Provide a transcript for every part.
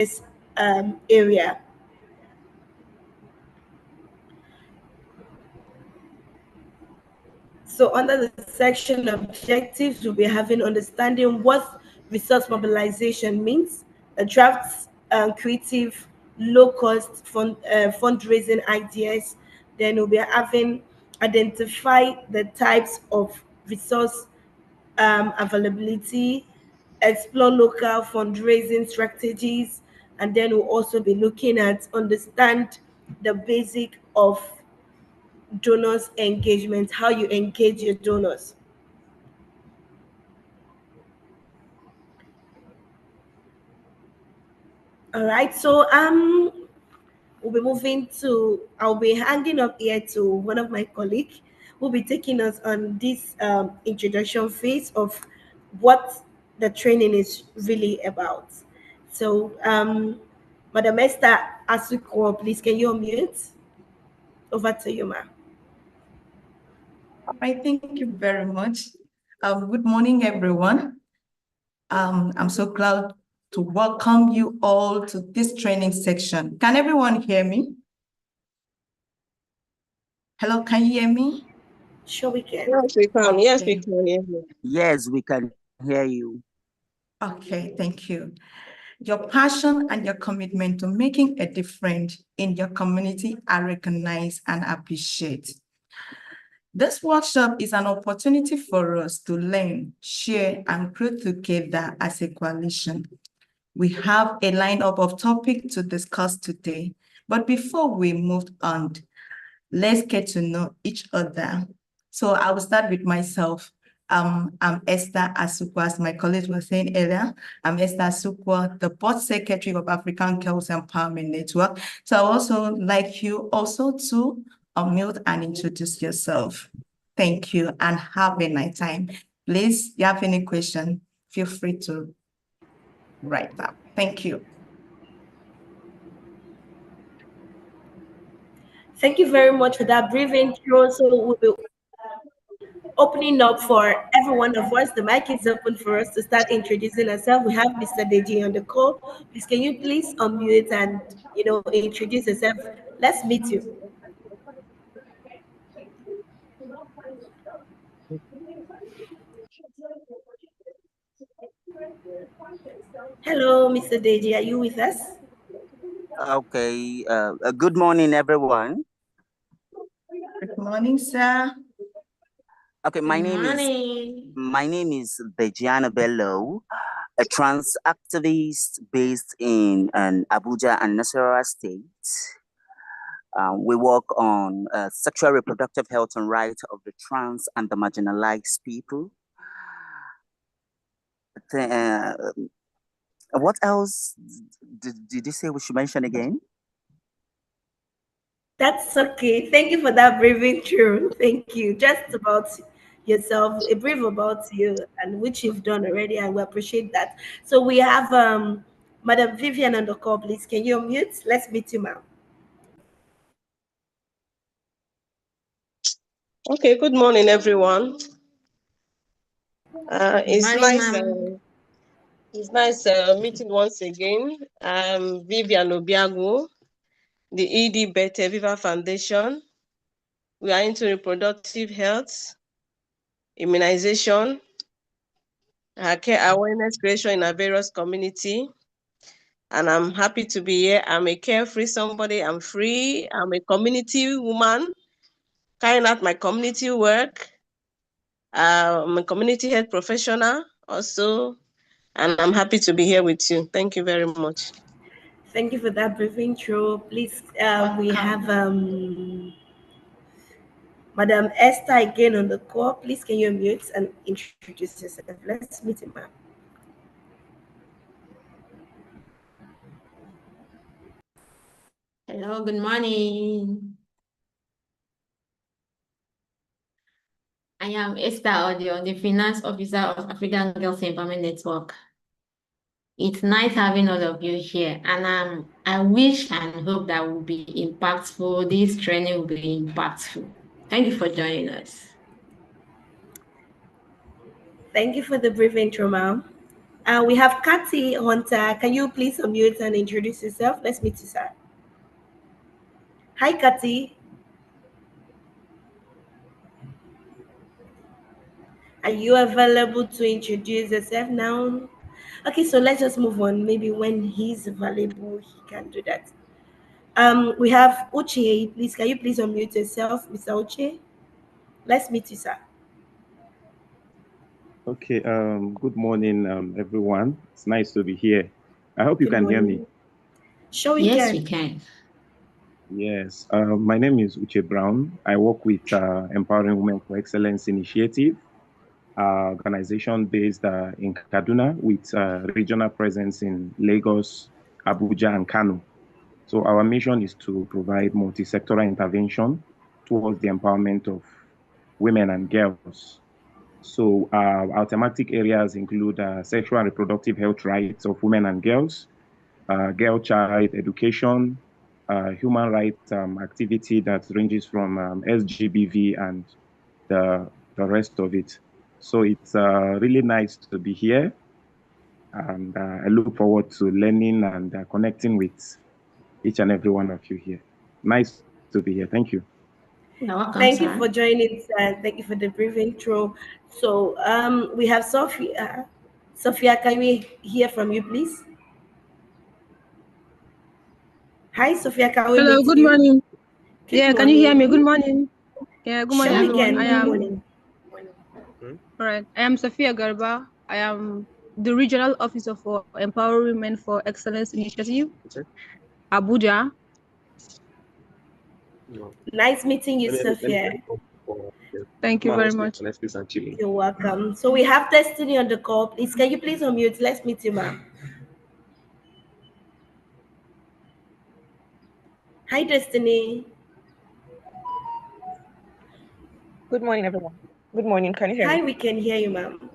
this area. So under the section objectives, we'll be having understanding what resource mobilization means, a draft creative, low-cost fundraising ideas. Then we'll be having identify the types of resource availability, explore local fundraising strategies, and then we'll also be looking at understand the basic of donors engagement, how you engage your donors. All right, so we'll be moving to, I'll be handing up here to one of my colleagues who'll be taking us on this introduction phase of what the training is really about. So Madam Esther Asuko, please can you unmute? Over to you, ma'am. All right, thank you very much. Good morning, everyone. I'm so glad to welcome you all to this training section. Can everyone hear me? Hello, can you hear me? Sure, we can. Yes, we can. Okay. Yes, we can hear you. Yes, we can hear you. Okay, thank you. Your passion and your commitment to making a difference in your community are recognized and appreciated. This workshop is an opportunity for us to learn, share, and grow together as a coalition. We have a lineup of topics to discuss today, but before we move on, let's get to know each other. So I will start with myself. I'm Esther Asukwa, as my colleagues were saying earlier. I'm Esther Asukwa, the Board Secretary of African Girls Empowerment Network. So I also like you also to unmute and introduce yourself. Thank you and have a nice time. Please, if you have any question, feel free to write that. Thank you. Thank you very much for that brief intro. So we'll be opening up for every one of us. The mic is open for us to start introducing ourselves. We have Mr. Deji on the call. Please, can you please unmute and introduce yourself? Let's meet you. Hello, Mr. Deji. Are you with us? Okay. Good morning, everyone. Good morning, sir. Okay, my name is Bejiana Belle, a trans activist based in Abuja and Nasarawa State. We work on sexual reproductive health and rights of the trans and the marginalized people. What else did you say we should mention again? That's okay. Thank you for that brief intro. Thank you. Just about yourself, a brief about you, and which you've done already, and we appreciate that. So we have Madam Vivian on the call, please. Can you unmute? Let's meet you, ma'am. Okay, good morning, everyone. It's nice meeting once again. I'm Vivian Obiagu, the ED Bete Viva Foundation. We are into reproductive health, immunization, care awareness creation in our various community. And I'm happy to be here. I'm a carefree somebody. I'm free. I'm a community woman, carrying out my community work. I'm a community health professional also, and I'm happy to be here with you. Thank you very much. Thank you for that brief intro. Please, we have Madam Esther again on the call. Please, can you unmute and introduce yourself? Let's meet him, ma'am. Hello, good morning. I am Esther Audio, the Finance Officer of African Girls Empowerment Network. It's nice having all of you here, and I wish and hope that will be impactful. This training will be impactful. Thank you for joining us. Thank you for the brief intro, ma'am. We have Kathy Hunter. Can you please unmute and introduce yourself? Let's meet you, sir. Hi, Kathy. Are you available to introduce yourself now? Okay, so let's just move on. Maybe when he's available, he can do that. We have Uche. Please, can you please unmute yourself, Mr. Uche? Let's meet you, sir. Okay, good morning, everyone. It's nice to be here. I hope you Good can hear me. morning. Sure, we Yes, can. we can. Yes, my name is Uche Brown. I work with Empowering Women for Excellence Initiative, organization based in Kaduna with regional presence in Lagos, Abuja, and Kano. So our mission is to provide multi-sectoral intervention towards the empowerment of women and girls. So our thematic areas include sexual and reproductive health rights of women and girls, girl child education, human rights activity that ranges from SGBV and the rest of it. So it's really nice to be here, and I look forward to learning and connecting with each and every one of you here. Nice to be here. Thank you. You're welcome, Thank you for sir. joining, sir. Thank you for the brief intro. So, we have Sophia. Sophia, can we hear from you, please? Hi, Sophia. Can we Hello, meet good you? morning. Good Yeah, can you hear me? Good morning. morning. Yeah, good morning, Sure, we Yeah, everyone. can. I Good am morning. morning. all right. I am Sophia Garba. I am the regional officer for Empowering Women for Excellence Initiative, Abuja. Nice meeting you, Sophia. Thank you very much. You're welcome. So we have Destiny on the call. Please, can you please unmute? Let's meet you, ma'am. Hi, Destiny. Good morning, everyone. Good morning. Can you hear Hi, me? we can hear you, ma'am.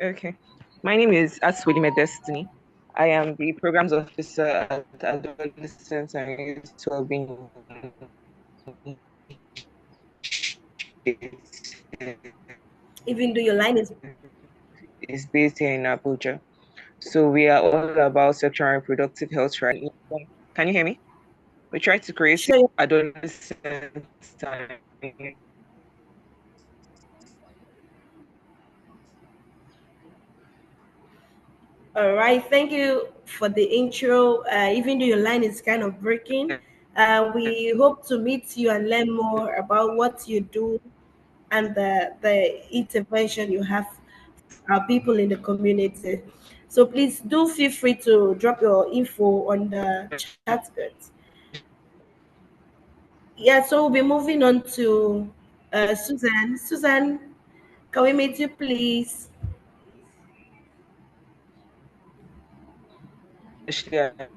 Okay. My name is Aswilime Destiny. I am the programs officer at Adolescents and Youth Wellbeing Even though your line is is based here in Abuja. So we are all about sexual and reproductive health right. Can you hear me? We try to create sure. adolescents and All right. Thank you for the intro. Even though your line is kind of breaking, we hope to meet you and learn more about what you do and the intervention you have for our people in the community. So please do feel free to drop your info on the chat bit. Yeah, so we'll be moving on to Susan. Susan, can we meet you, please? especially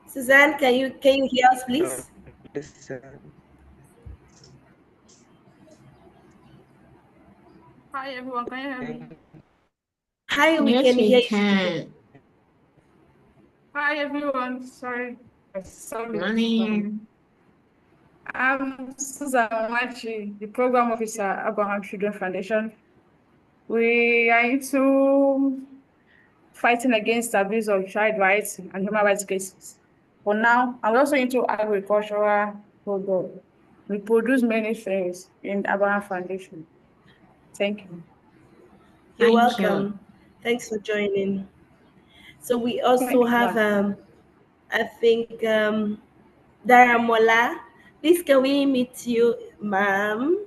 Suzanne, can you hear us, please? adolescents. Hi everyone, can you hear me? Hi, we Yes, can we hear you. can. Hi everyone, sorry. Sorry. Morning. I'm Susan Machi, the program officer at Abraham Children Foundation. We are into fighting against abuse of child rights and human rights cases. For now, I'm also into agricultural product. We produce many things in Abraham Foundation. Thank you. You're Thank you. welcome. Thanks for joining. So we Thank also you, have, ma'am. I think, Daramola. Please, can we meet you, ma'am?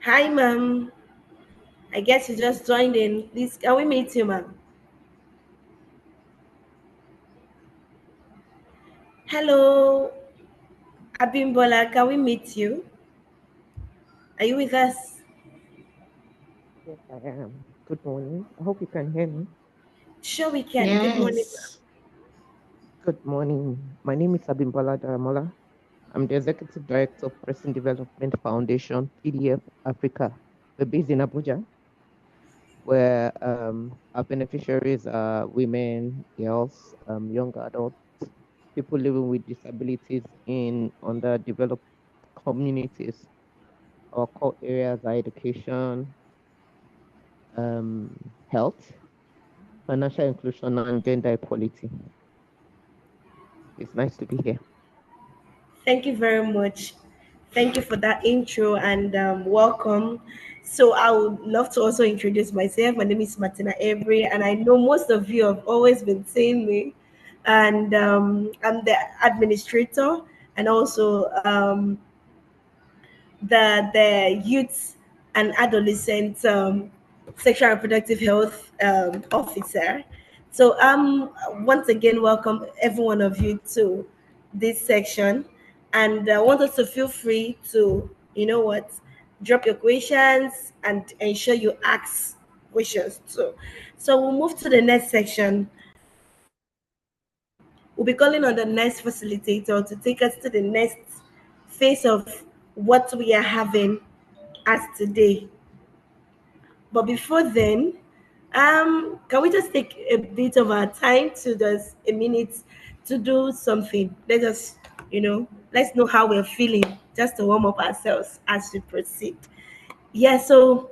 Hi, ma'am. I guess you just joined in. Please, can we meet you, ma'am? Hello, Abimbola. Can we meet you? Are you with us? Yes, I am. Good morning. I hope you can hear me. Sure, we can. Good morning, ma'am. Yes. Good morning. My name is Abimbola Daramola. I'm the Executive Director of Person Development Foundation, PDF Africa. We're based in Abuja, where our beneficiaries are women, girls, young adults, people living with disabilities in underdeveloped communities. Our core areas are education, health, financial inclusion, and gender equality. It's nice to be here. Thank you very much. Thank you for that intro and welcome. So I would love to also introduce myself. My name is Martina Avery, and I know most of you have always been seeing me. And I'm the administrator and also the youth and adolescent sexual and reproductive health officer. So once again welcome every one of you to this section, and I want us to feel free to drop your questions and ensure you ask questions too. So we'll move to the next section. We'll be calling on the next facilitator to take us to the next phase of what we are having as today. But before then, can we just take a bit of our time to just a minute to do something? Let's know how we're feeling just to warm up ourselves as we proceed. Yeah, so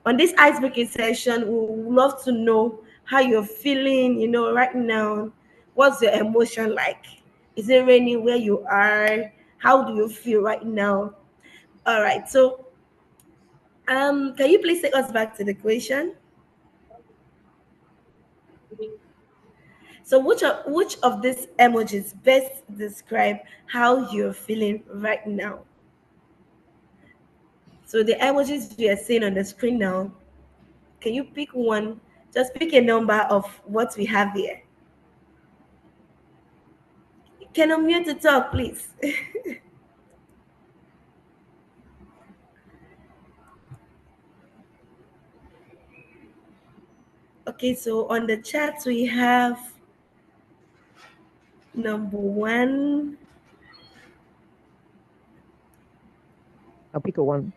on this icebreaking session, we would love to know how you're feeling, right now. What's your emotion like? Is it raining where you are? How do you feel right now? All right, so can you please take us back to the question? So which of these emojis best describe how you're feeling right now? So the emojis we are seeing on the screen now, can you pick one? Just pick a number of what we have here. Can unmute to talk, please? Okay, so on the chat we have number one. I'll pick a one.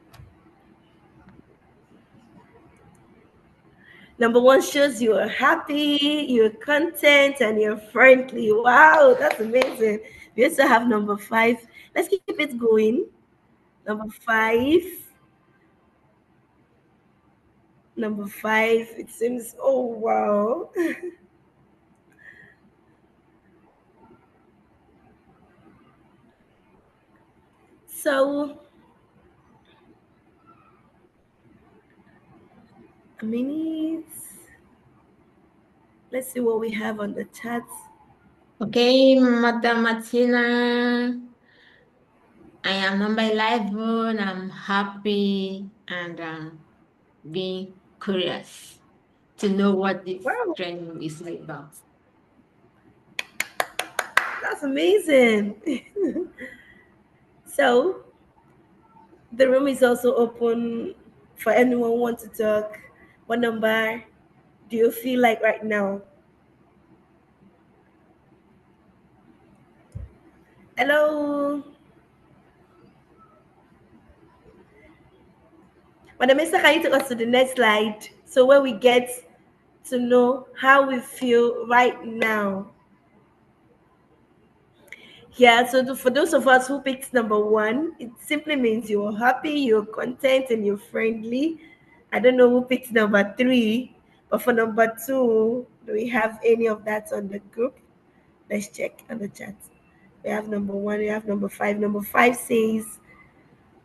Number one shows you are happy, you're content, and you're friendly. Wow, that's amazing. We also have number five. Let's keep it going. Number five. Number five, it seems, oh wow. So, a minute. Let's see what we have on the chat. Okay, Madam Martina, I am number 11. I'm happy and being curious to know what this Wow, training is about. that's amazing. So, the room is also open for anyone who wants to talk. What number do you feel like right now? Hello. Madam Esther, can you take us to the next slide? So where we get to know how we feel right now. Yeah, so for those of us who picked number one, it simply means you're happy, you're content, and you're friendly. I don't know who picked number three, but for number two, do we have any of that on the group? Let's check on the chat. We have number one, we have number five. Number five says,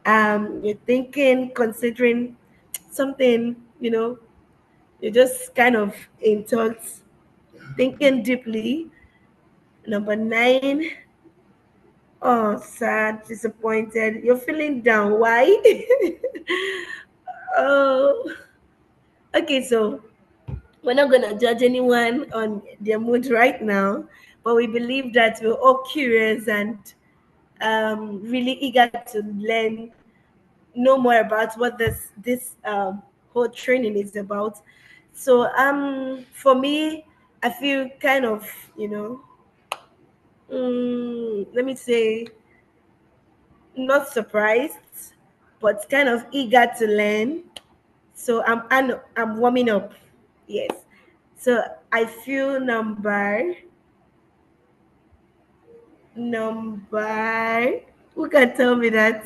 you're thinking, considering something, you're just kind of in thoughts, thinking deeply. Number nine, oh, sad, disappointed. You're feeling down. Why? Oh, okay. So we're not gonna judge anyone on their mood right now, but we believe that we're all curious and really eager to learn, know more about what this whole training is about. So for me, I feel kind of, let me say, not surprised, but kind of eager to learn. So I'm warming up. Yes. So I feel number. Who can tell me that?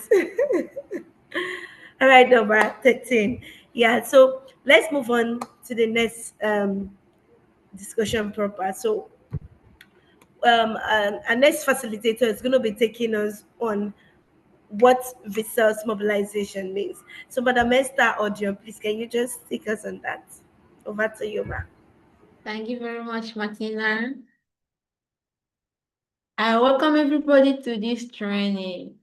All right, number 13. Yeah. So let's move on to the next discussion proper. So our next facilitator is going to be taking us on what resource mobilization means. So, Madam Esther Audio, please, can you just take us on that? Over to you, ma'am. Thank you very much, Martina. I welcome everybody to this training.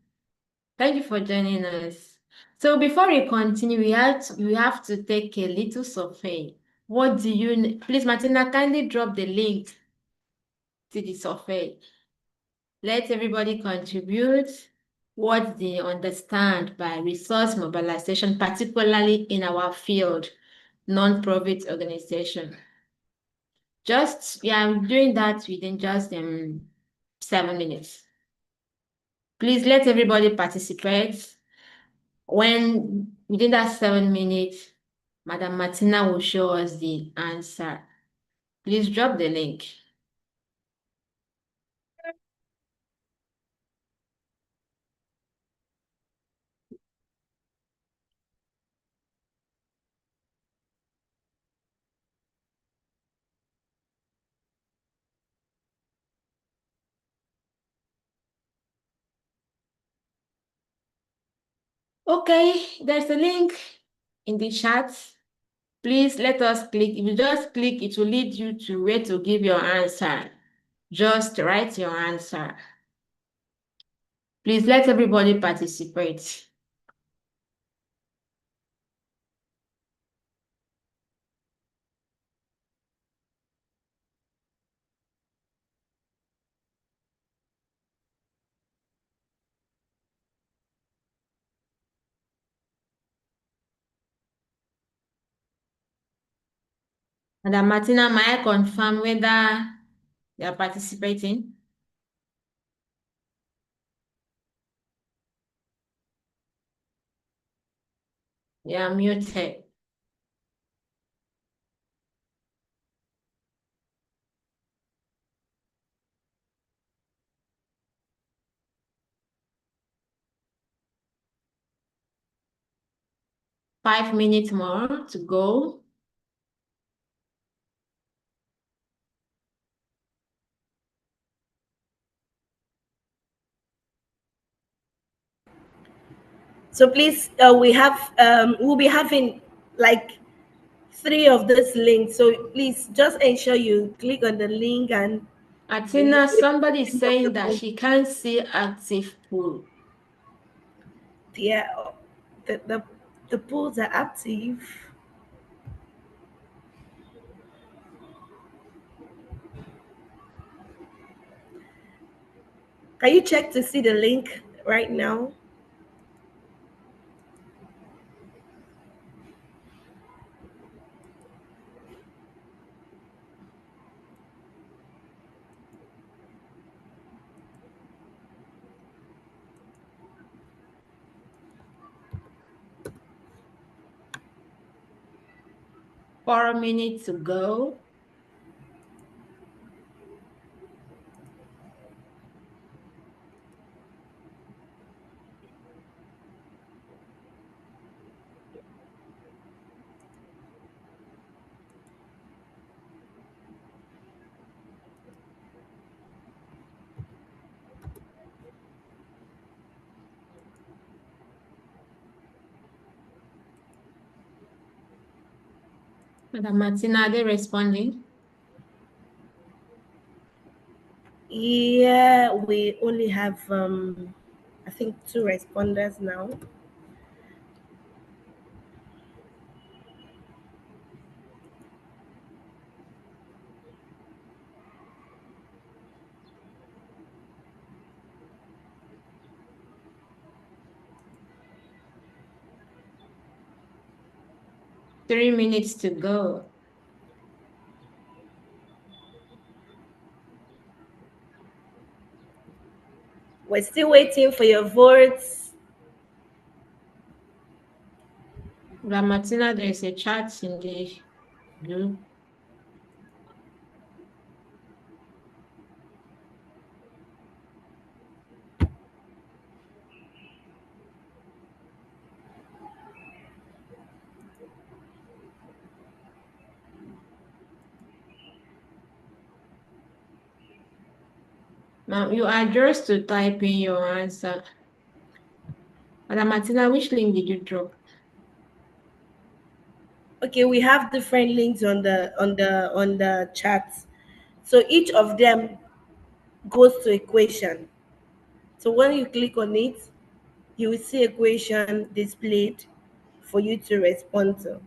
Thank you for joining us. So before we continue, we have to take a little survey. What do you please, Martina, kindly drop the link to the survey. Let everybody contribute what they understand by resource mobilization, particularly in our field, non-profit organization. I'm doing that within just 7 minutes. Please let everybody participate. When within that 7 minutes, Madam Martina will show us the answer. Please drop the link. Okay, there's a link in the chat. Please let us click. If you just click, it will lead you to where to give your answer. Just write your answer. Please let everybody participate. Madam Martina, may I confirm whether you are participating? You are muted. Five minutes more to go. So please, we'll be having like 3 of those links. So please just ensure you click on the link and. Atina, somebody is saying that she can't see active pool. Yeah, the pools are active. Can you check to see the link right now? Four minutes to go. Madam Martina, are they responding? Yeah, we only have I think 2 responders now. Three minutes to go. We're still waiting for your votes. Madam Martina, there is a chat in the group. Ma'am, you are just to type in your answer. Madam Martina, which link did you drop? Okay, we have different links on the chat. So each of them goes to a question. So when you click on it, you will see a question displayed for you to respond to.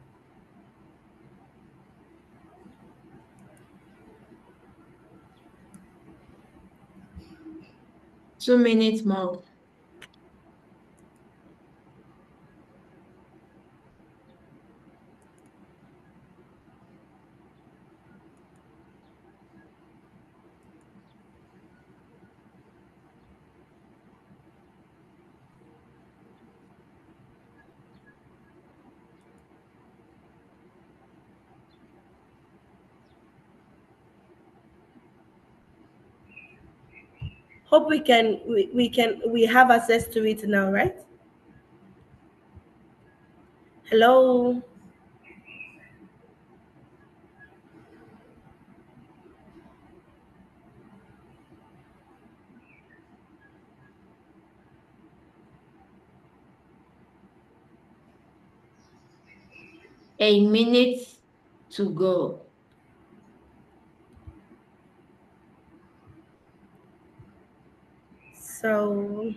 2 minutes more. Hope we have access to it now, right? Hello. A minute to go. So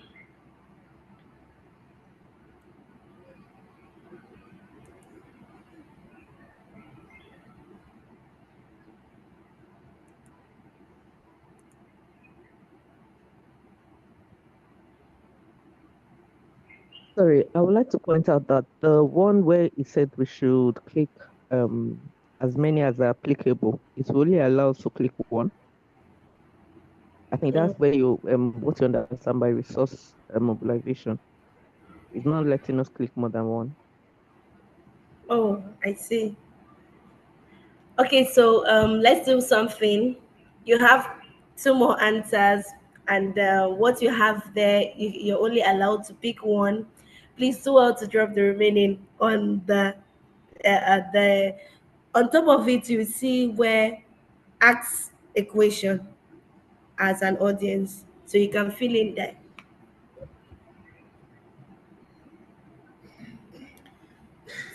Sorry, I would like to point out that the one where it said we should click as many as are applicable, it only allows to click one. I think that's where you what you understand by resource mobilization. It's not letting us click more than one. oh, I see. Okay, so let's do something. You have two more answers, and what you have there, you're only allowed to pick one. Please do well to drop the remaining on the on top of it. You see where ask a question as an audience, so you can fill in there.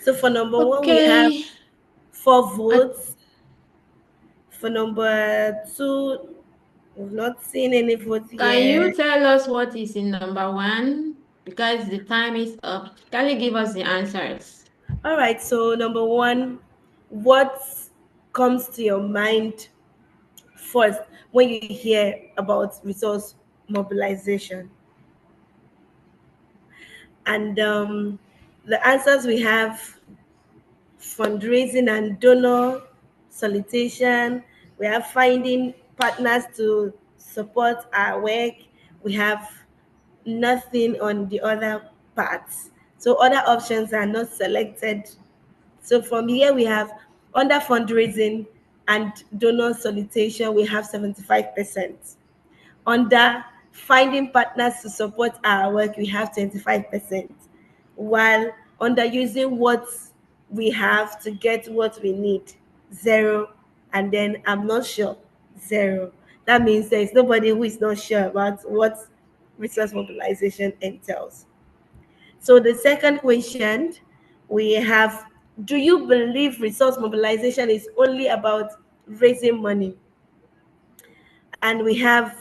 So for number one, we have Okay. 4 votes. For number two, we've not seen any votes Can you yet. tell us what is in number one? Because the time is up. Can you give us the answers? All right, so number one, what comes to your mind first when you hear about resource mobilization? And the answers we have: fundraising and donor solicitation. We have finding partners to support our work. We have nothing on the other parts. So other options are not selected. So from here we have under fundraising and donor solicitation, we have 75%. Under finding partners to support our work, we have 25%. While under using what we have to get what we need, zero. And then I'm not sure, zero. That means there is nobody who is not sure about what resource mobilization entails. So the second question we have: do you believe resource mobilization is only about raising money? And we have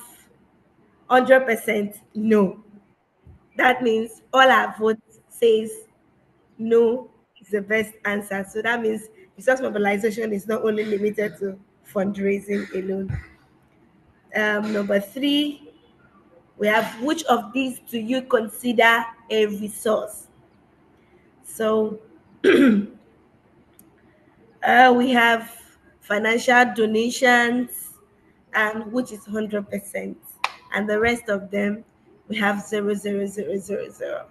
100% no. That means all our votes says no is the best answer. So that means resource mobilization is not only limited to fundraising alone. Number three, we have which of these do you consider a resource? So we have financial donations, and which is 100%, and the rest of them we have 00000.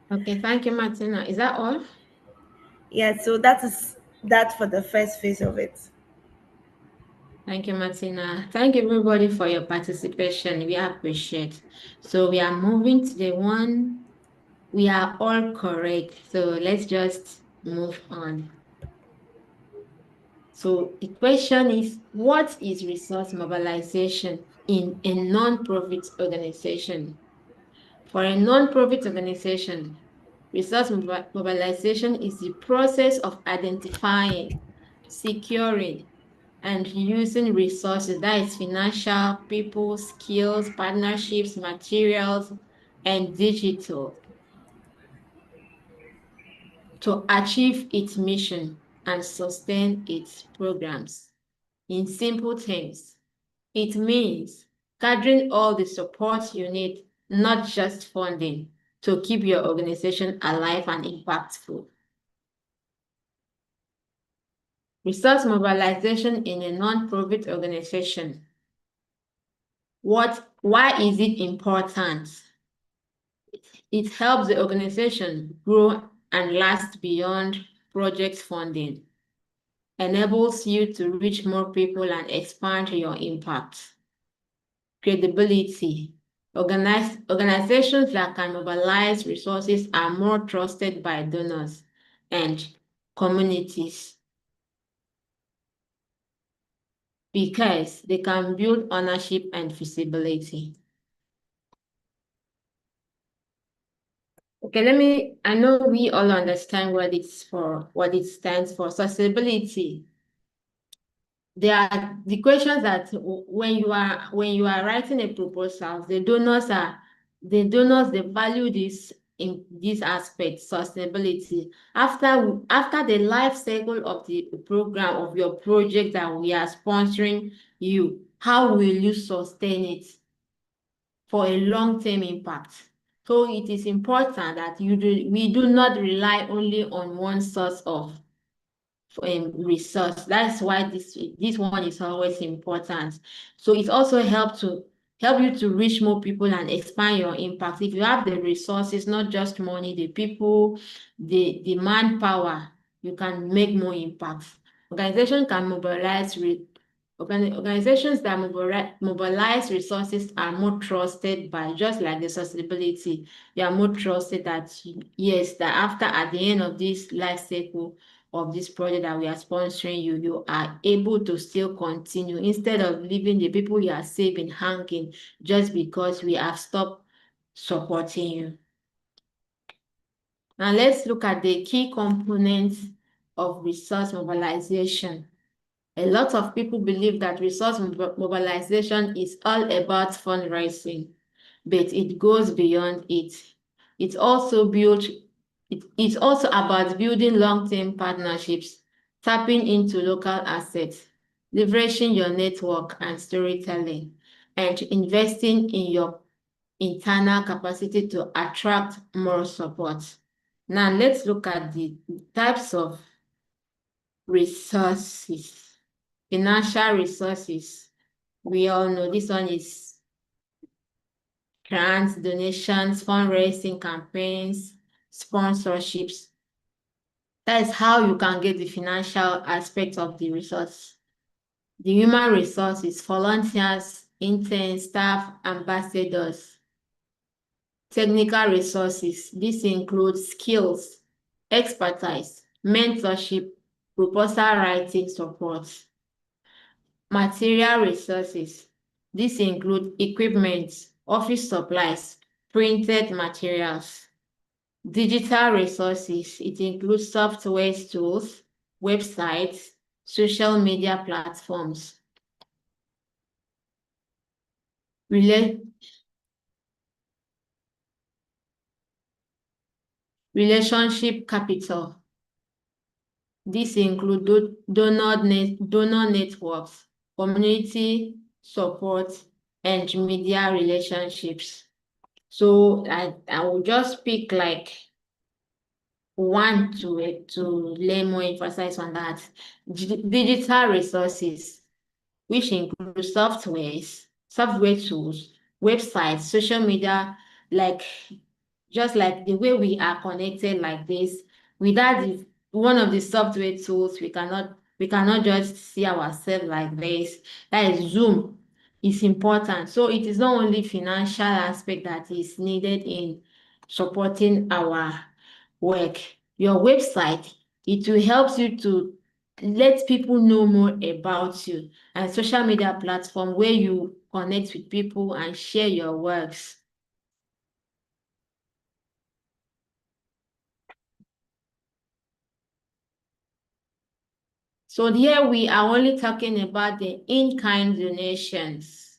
Okay, thank you, Martina. Is that all? Yeah, so that is that for the first phase of it. Thank you, Martina. Thank everybody for your participation. We appreciate. So we are moving to the one we are all correct. So let's just move on. So the question is, what is resource mobilization in a non-profit organization? For a non-profit organization, resource mobilization is the process of identifying, securing, and using resources, that is financial, people, skills, partnerships, materials, and digital, to achieve its mission and sustain its programs. In simple terms, it means gathering all the support you need, not just funding, to keep your organization alive and impactful. Resource mobilization in a non-profit organization. Why is it important? It helps the organization grow and last beyond project funding, enables you to reach more people and expand your impact. Credibility. Organizations that can mobilize resources are more trusted by donors and communities because they can build ownership and visibility. Okay, I know we all understand what it stands for, sustainability. There are the questions that when you are writing a proposal, the donors they value this in this aspect, sustainability. After the life cycle of the program of your project that we are sponsoring you, how will you sustain it for a long-term impact? So it is important that we do not rely only on one source of resource. That's why this one is always important. So it also help you to reach more people and expand your impact. If you have the resources, not just money, the people, the manpower, you can make more impact. Organizations that mobilize resources are more trusted by, just like the sustainability, you are more trusted that yes, that at the end of this life cycle of this project that we are sponsoring you, you are able to still continue instead of leaving the people you are saving hanging just because we have stopped supporting you. Now let's look at the key components of resource mobilization. A lot of people believe that resource mobilization is all about fundraising, but it goes beyond it. It's also about building long-term partnerships, tapping into local assets, leveraging your network and storytelling, and investing in your internal capacity to attract more support. Now let's look at the types of resources. Financial resources. We all know this one is grants, donations, fundraising campaigns, sponsorships. That is how you can get the financial aspect of the resource. The human resources, volunteers, interns, staff, ambassadors. Technical resources. This includes skills, expertise, mentorship, proposal writing support. Material resources. This include equipment, office supplies, printed materials. Digital resources. It includes software tools, websites, social media platforms. Relationship capital. This includes donor networks, community support, and media relationships. So I will just pick like one to lay more emphasis on that. Digital resources, which include software tools, websites, social media, like just like the way we are connected like this. Without one of the software tools, we cannot just see ourselves like this. That is Zoom. It's important. So it is not only financial aspect that is needed in supporting our work. Your website, it will help you to let people know more about you, and social media platform where you connect with people and share your works. So here we are only talking about the in-kind donations,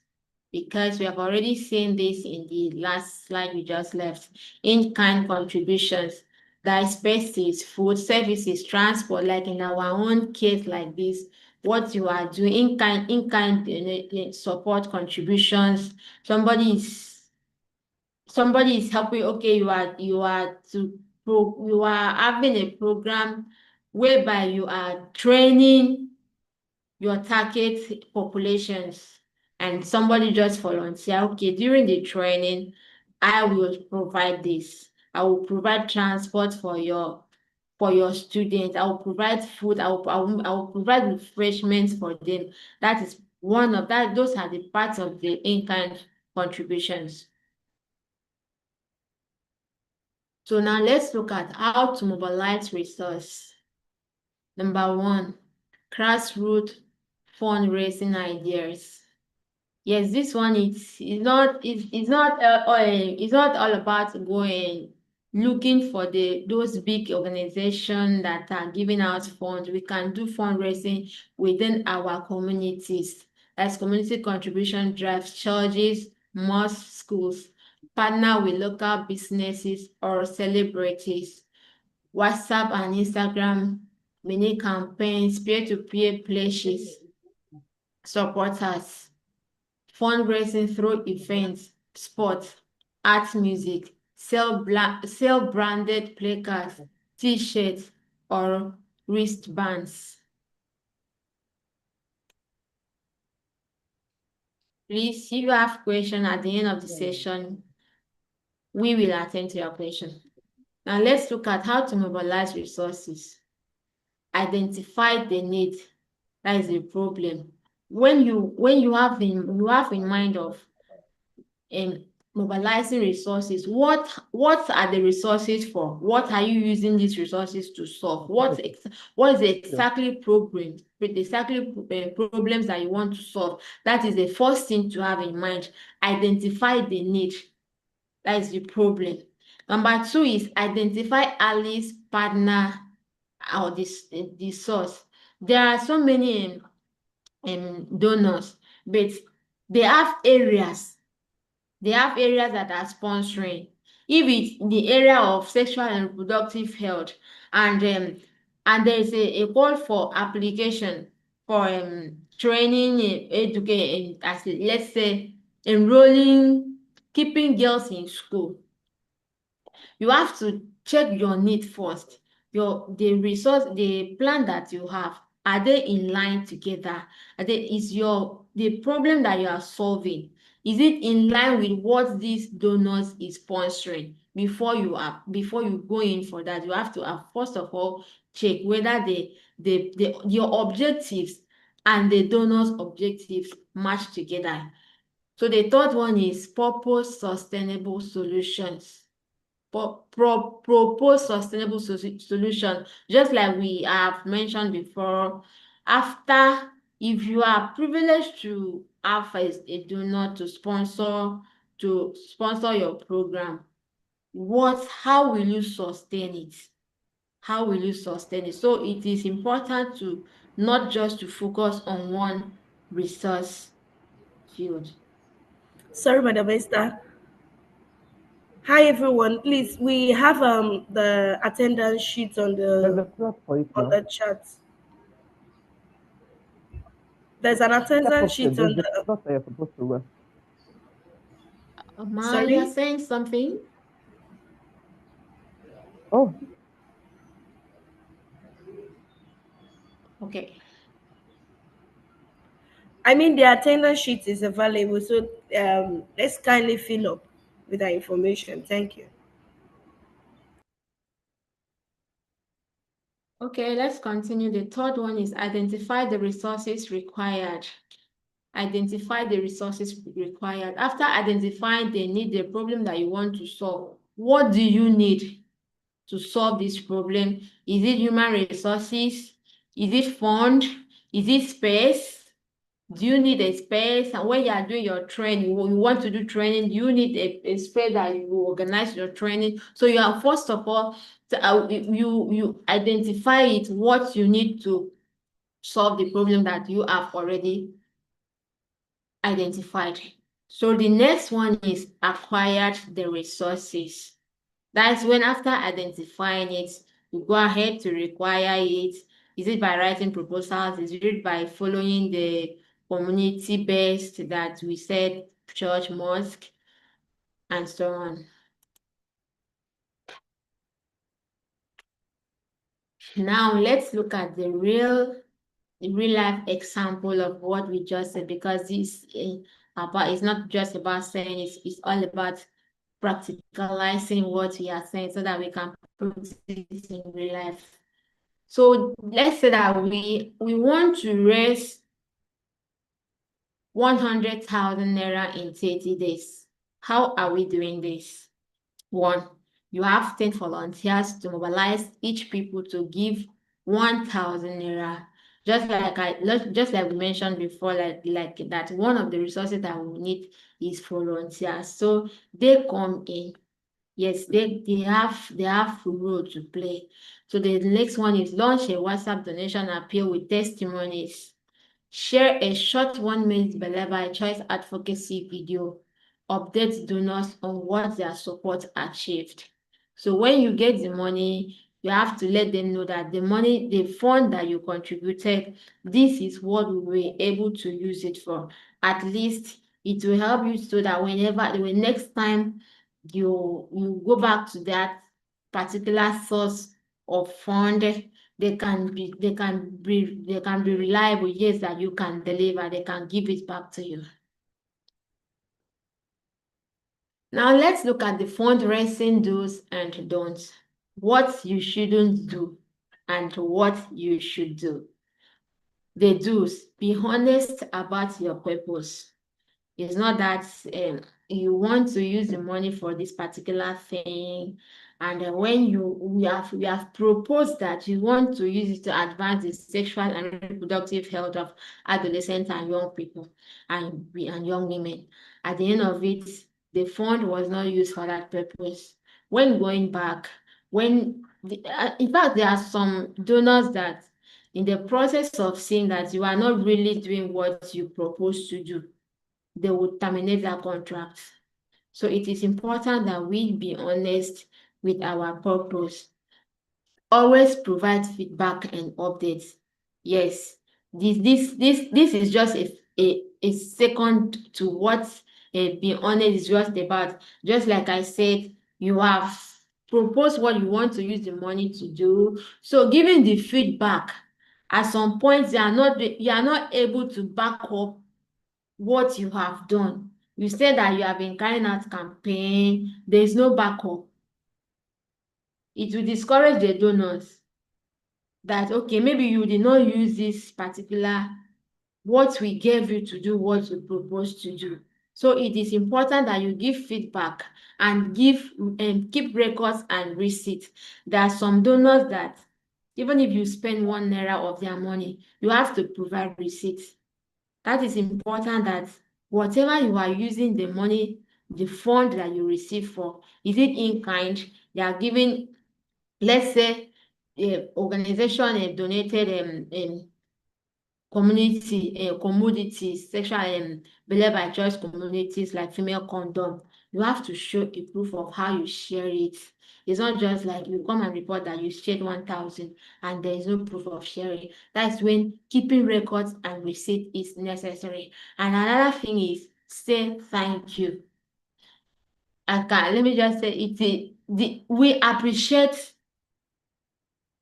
because we have already seen this in the last slide we just left. In-kind contributions, that is spaces, food, services, transport, like in our own case like this, what you are doing, in-kind support contributions. Somebody is helping. Okay, you are having a program whereby you are training your target populations, and somebody just volunteer. Okay, during the training, I will provide this. I will provide transport for your students. I will provide food. I will provide refreshments for them. That is one of that. Those are the parts of the in-kind contributions. So now let's look at how to mobilize resources. Number one, grassroots fundraising ideas. Yes, this one it's not all about going looking for those big organizations that are giving out funds. We can do fundraising within our communities. As community contribution drives churches, mosques, schools, partner with local businesses or celebrities. WhatsApp and Instagram mini campaigns, peer-to-peer pledges, supporters, fundraising through events, sports, art music, sell branded placards, t-shirts, or wristbands. Please, if you have questions at the end of the session, we will attend to your question. Now let's look at how to mobilize resources. Identify the need. That is the problem. When you have in mind of mobilizing resources, what are the resources for? What are you using these resources to solve? What is exactly problems that you want to solve? That is the first thing to have in mind. Identify the need. That is the problem. Number two is identify allies, partner, or the source. There are so many donors, but they have areas that are sponsoring. If it's the area of sexual and reproductive health, and there is a call for application for training, educating, as let's say enrolling, keeping girls in school, you have to check your need first. The plan that you have, are they in line together? Is the problem that you are solving, is it in line with what these donors is sponsoring? Before you go in for that, you have to first of all check whether your objectives and the donors' objectives match together. So the third one is purpose sustainable solutions. Propose sustainable solution, just like we have mentioned before. If you are privileged to have a donor to sponsor your program, how will you sustain it? So it is important to not just to focus on one resource field. Sorry, Madam Esther. Hi everyone. Please, we have the attendance sheet on There's a slot for it now. the chat. There's an Step attendance up here. sheet on There's a the. slot that you're supposed to run. Ma, you are Sorry. saying something? Oh, Okay. I mean, the attendance sheet is available, so let's kindly fill up with that information. Thank you. Okay, let's continue. The third one is identify the resources required. Identify the resources required. After identifying the problem that you want to solve, what do you need to solve this problem? Is it human resources? Is it fund? Is it space? Do you need a space? And when you are doing your training, when you want to do training, you need a space that you will organize your training. So you are first of all, you identify it, what you need to solve the problem that you have already identified. So the next one is acquired the resources. That's when after identifying it, you go ahead to require it. Is it by writing proposals? Is it by following the community-based that we said, church, mosque, and so on? Now let's look at the real life example of what we just said, because this it's not just about saying, it's all about practicalizing what we are saying so that we can put it in real life. So let's say that we want to raise 100,000 naira in 30 days. How are we doing this? One, you have 10 volunteers to mobilize each people to give 1,000 naira. Just like we mentioned before, like that one of the resources that we need is volunteers. So they come in. Yes, they have role to play. So the next one is launch a WhatsApp donation appeal with testimonies. Share a short 1 minute Belle by choice advocacy video. Update donors on what their support achieved. So when you get the money, you have to let them know that the money, the fund that you contributed, this is what we were able to use it for. At least it will help you so that the next time you go back to that particular source of fund, they can be reliable, yes, that you can deliver, they can give it back to you. Now let's look at the fundraising do's and don'ts. What you shouldn't do and what you should do. The do's: be honest about your purpose. It's not that you want to use the money for this particular thing, and when we have proposed that you want to use it to advance the sexual and reproductive health of adolescents and young people and young women. At the end of it, the fund was not used for that purpose. When going back, in fact, there are some donors that, in the process of seeing that you are not really doing what you propose to do, they would terminate that contract. So it is important that we be honest with our purpose. Always provide feedback and updates. Yes, this is just a second to what be honest is just about. Just like I said, you have proposed what you want to use the money to do. So giving the feedback, at some point you are not able to back up what you have done. You said that you have been carrying out campaign, there is no backup. It will discourage the donors that, okay, maybe you did not use this particular, what we gave you to do, what you proposed to do. So it is important that you give feedback and keep records and receipts. There are some donors that even if you spend 1 naira of their money, you have to provide receipts. That is important, that whatever you are using the money, the fund that you receive for, is it in kind? They are giving, let's say, organization donated commodities, sexual Belle by choice communities like female condom. You have to show a proof of how you share it. It's not just like you come and report that you shared 1,000 and there is no proof of sharing. That's when keeping records and receipt is necessary. And another thing is, say thank you. Let me just say we appreciate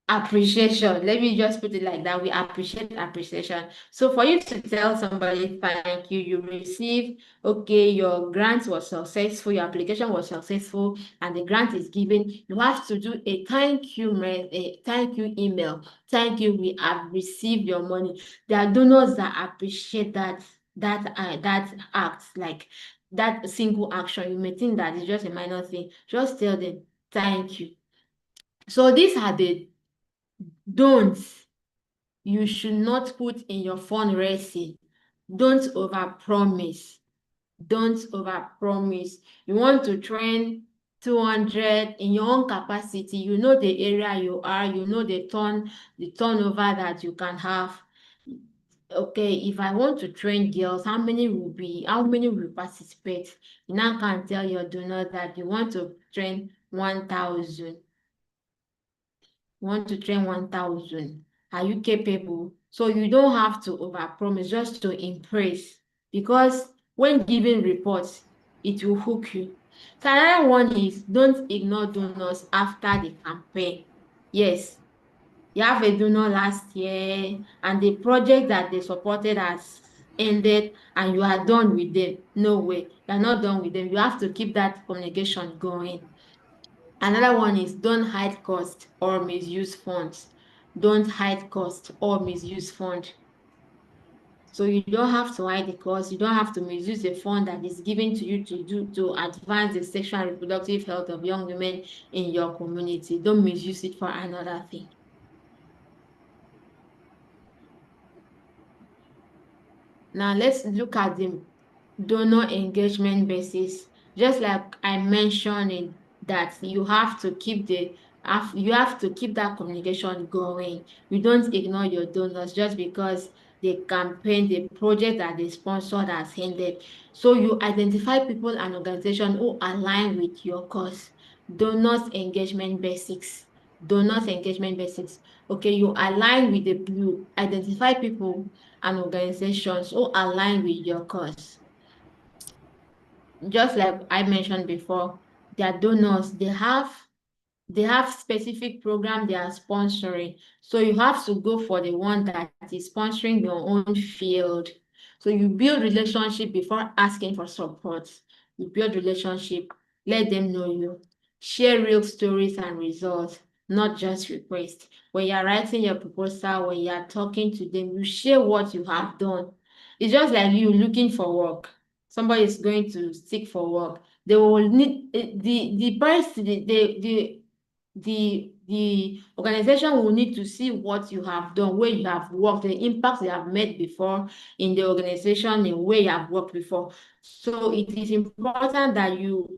appreciation. Let me just put it like that. We appreciate appreciation. So for you to tell somebody thank you, you receive, okay, your grant was successful, your application was successful, and the grant is given, you have to do a thank you email. Thank you, we have received your money. There are donors that appreciate that act, like that single action. You may think that it's just a minor thing. Just tell them thank you. So these are the don'ts you should not put in your fundraising. Don't overpromise. Don't overpromise. You want to train 200 in your own capacity. You know the area you are. You know the turnover that you can have. Okay, if I want to train girls, how many will participate? You now can tell your donor that you want to train 1,000. You want to train 1,000. Are you capable? So you don't have to overpromise just to impress, because when giving reports, it will hook you. So another one is don't ignore donors after the campaign. Yes, you have a donor last year and the project that they supported has ended and you are done with them. No way, you're not done with them. You have to keep that communication going. Another one is don't hide cost or misuse funds. Don't hide cost or misuse fund. So you don't have to hide the cost. You don't have to misuse a fund that is given to you to advance the sexual and reproductive health of young women in your community. Don't misuse it for another thing. Now let's look at the donor engagement basis. Just like I mentioned in that you have to keep that communication going. You don't ignore your donors just because the campaign, the project that they sponsored has ended. So you identify people and organizations who align with your cause. Donors engagement basics. Donors engagement basics. Okay, you align with you identify people and organizations who align with your cause. Just like I mentioned before, their donors, they have specific program they are sponsoring. So you have to go for the one that is sponsoring your own field. So you build relationship before asking for support. You build relationship, let them know you. Share real stories and results, not just requests. When you're writing your proposal, when you're talking to them, you share what you have done. It's just like you looking for work. Somebody is going to seek for work. They will need the person, the organization will need to see what you have done, where you have worked, the impact you have made before in the organization, and where you have worked before. So it is important that you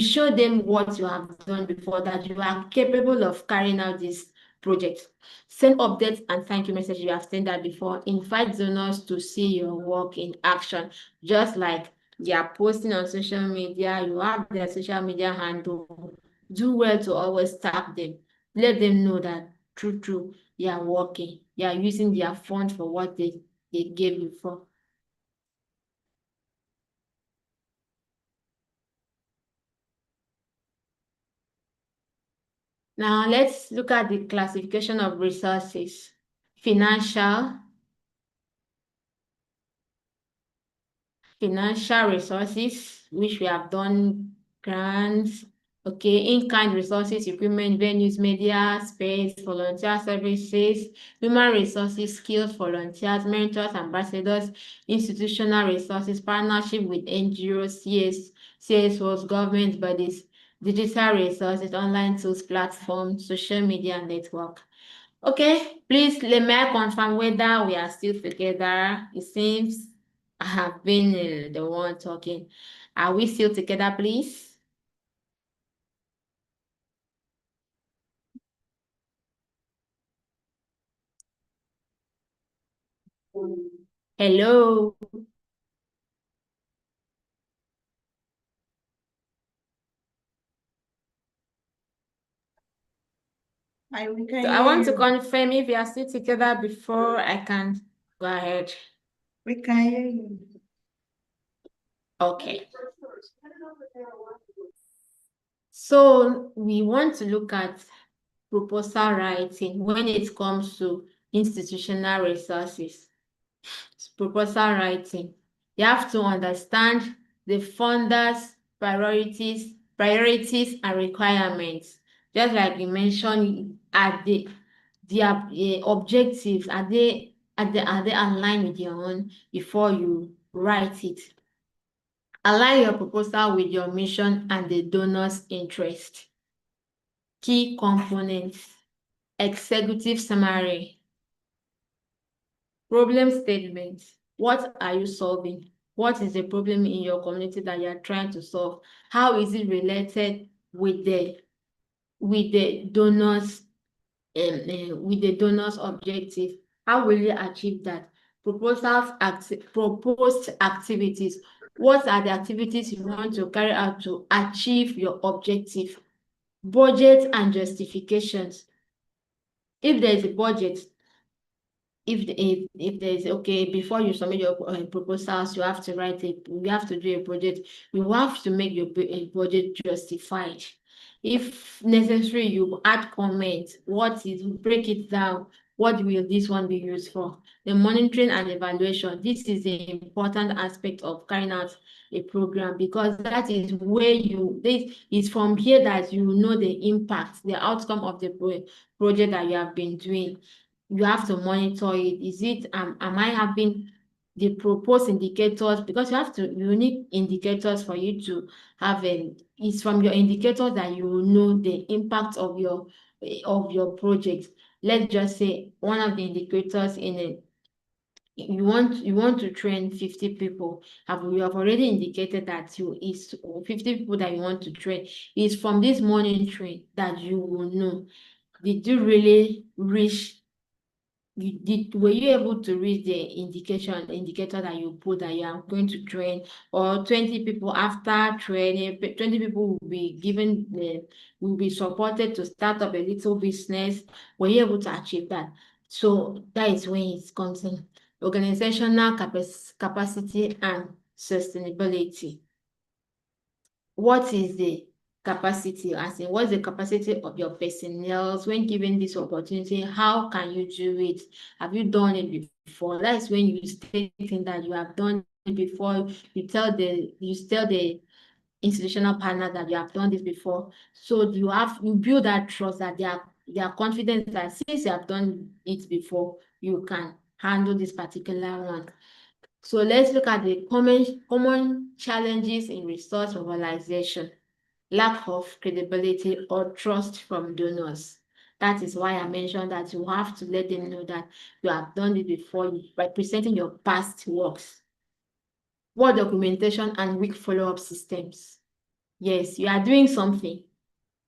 show them what you have done before, that you are capable of carrying out this project. Send updates and thank you message. You have sent that before. Invite donors to see your work in action, just like they are posting on social media. You have their social media handle. Do well to always tag them. Let them know that true, you are working. You are using their fund for what they gave you for. Now let's look at the classification of resources. Financial resources, which we have done grants, okay, in-kind resources, equipment, venues, media, space, volunteer services, human resources, skills, volunteers, mentors, ambassadors, institutional resources, partnership with NGOs, CSOs, government bodies, digital resources, online tools, platforms, social media network. Okay, please let me confirm whether we are still together. It seems I have been the one talking. Are we still together, please? Hello. So I want to confirm if you are still together before I can go ahead. We can hear you. Okay. So we want to look at proposal writing when it comes to institutional resources. Proposal writing. You have to understand the funders' priorities and requirements. Just like you mentioned, are their objectives, are they aligned with your own before you write it? Align your proposal with your mission and the donor's interest. Key components: executive summary, Problem statement. What are you solving? What is the problem in your community that you are trying to solve? How is it related with the donors with the donors objective? How will you achieve that? Proposed activities. What are the activities you want to carry out to achieve your objective? Budget and justifications. If there is a budget, if there's okay, before you submit your proposals, you have to do a budget. You have to make your budget justified. If necessary, you add comments. Break it down. What will this one be used for? The monitoring and evaluation. This is the important aspect of carrying out a program, because that is where this is from here that you know the impact, the outcome of the project that you have been doing. You have to monitor it. Is it am I having the proposed indicators? Because you need indicators for you to have it's from your indicators that you will know the impact of your project. Let's just say one of the indicators in it, you want to train 50 people. You have already indicated that is 50 people that you want to train. It's from this monitoring that you will know, did you really reach were you able to reach the indicator that you put that you are going to train? Or 20 people, after training, 20 people will be supported to start up a little business. Were you able to achieve that? So that is when it comes in organizational capacity and sustainability. What is the capacity? As in, what's the capacity of your personnel when given this opportunity? How can you do it? Have you done it before? That's when you state that you have done it before. You tell the institutional partner that you have done this before. So you build that trust, that they are confident that since you have done it before, you can handle this particular one. So let's look at the common challenges in resource mobilization. Lack of credibility or trust from donors. That is why I mentioned that you have to let them know that you have done it before by presenting your past works. Poor documentation and weak follow-up systems. Yes, you are doing something.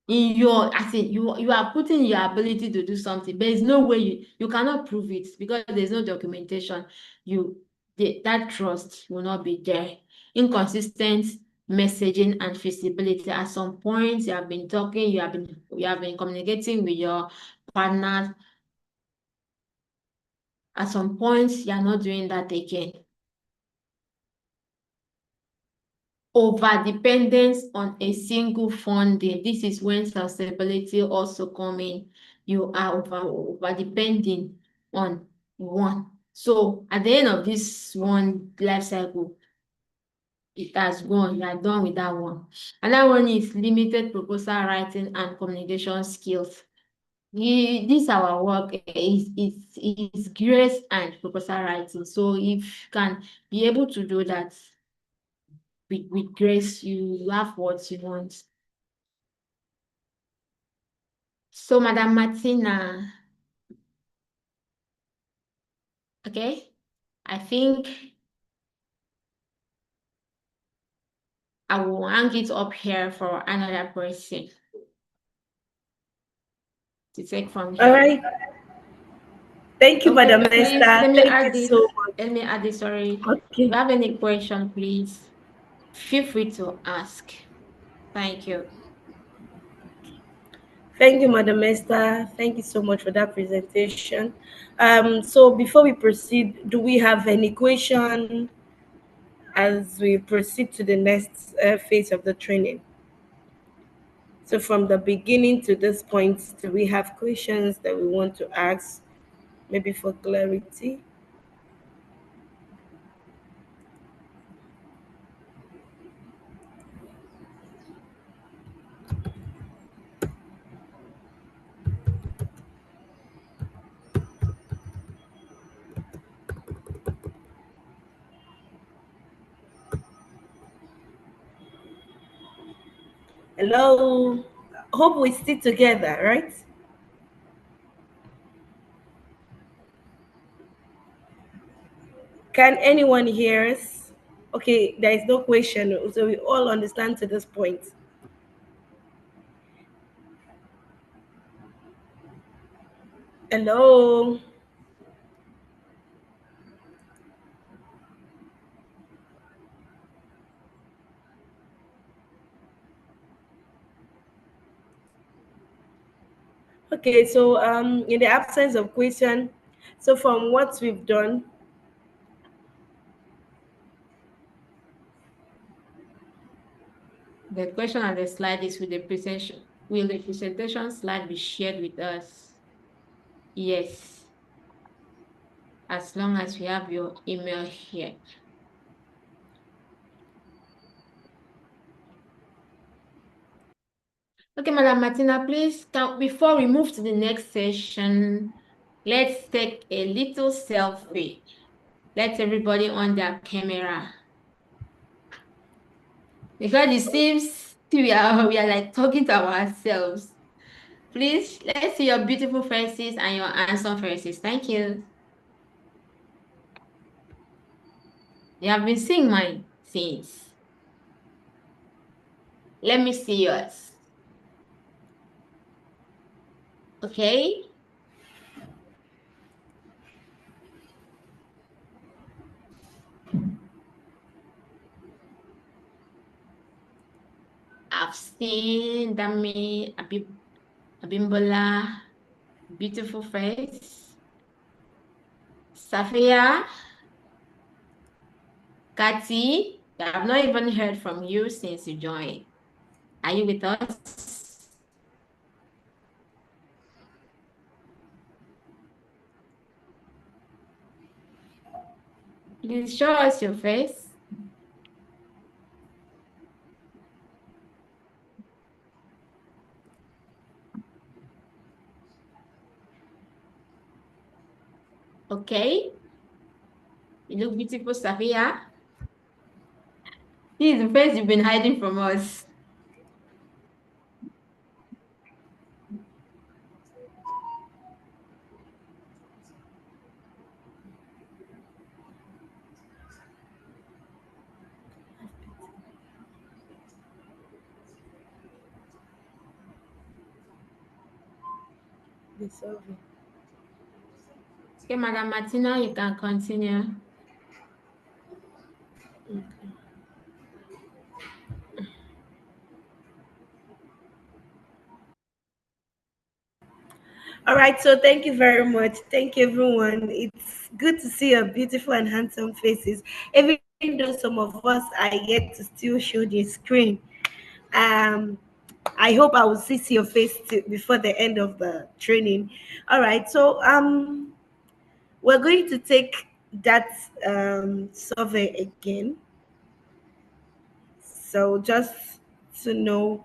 You are putting your ability to do something, but there's no way you cannot prove it because there's no documentation. That trust will not be there. Inconsistent messaging and feasibility. At some point, you have been talking, you have been communicating with your partners. At some points, you are not doing that again. Over-dependence on a single funding. This is when sustainability also come in. You are over-depending on one. So at the end of this one life cycle, it has gone. You are done with that one. Another one is limited proposal writing and communication skills. This our work is grace and proposal writing. So if you can be able to do that with grace, you have what you want. So Madam Martina, okay, I think I will hang it up here for another person to take from here. All right. Thank you, Okay, Madam please, Esther. let me Thank add you this. so much. Let me add this, sorry. Okay. If you have any question, please feel free to ask. Thank you. Thank you, Madam Esther. Thank you so much for that presentation. So before we proceed, do we have any question as we proceed to the next phase of the training? So from the beginning to this point, do we have questions that we want to ask, maybe for clarity? Hello. Hope we stick together, right? Can anyone hear us? Okay, there is no question, so we all understand to this point. Hello. Okay, so in the absence of question, so from what we've done, The question on the slide is, will the presentation slide be shared with us? Yes, as long as we have your email here. Okay, Madam Martina, please, before we move to the next session, let's take a little selfie. Let everybody on their camera. Because it seems we are like talking to ourselves. Please, let's see your beautiful faces and your handsome faces. Thank you. You have been seeing mine since. Let me see yours. Okay? I've seen Dami Abimbola, beautiful face. Safia, Kati, I've not even heard from you since you joined. Are you with us? Please show us your face. Okay. You look beautiful, Safia. This is the face you've been hiding from us. the survey. Okay, Madam Martina, you can continue. Okay. All right, so thank you very much. Thank you, everyone. It's good to see your beautiful and handsome faces, even though some of us are yet to still show the screen. Um, I hope I will see your face before the end of the training. All right, so we're going to take that survey again. So just to know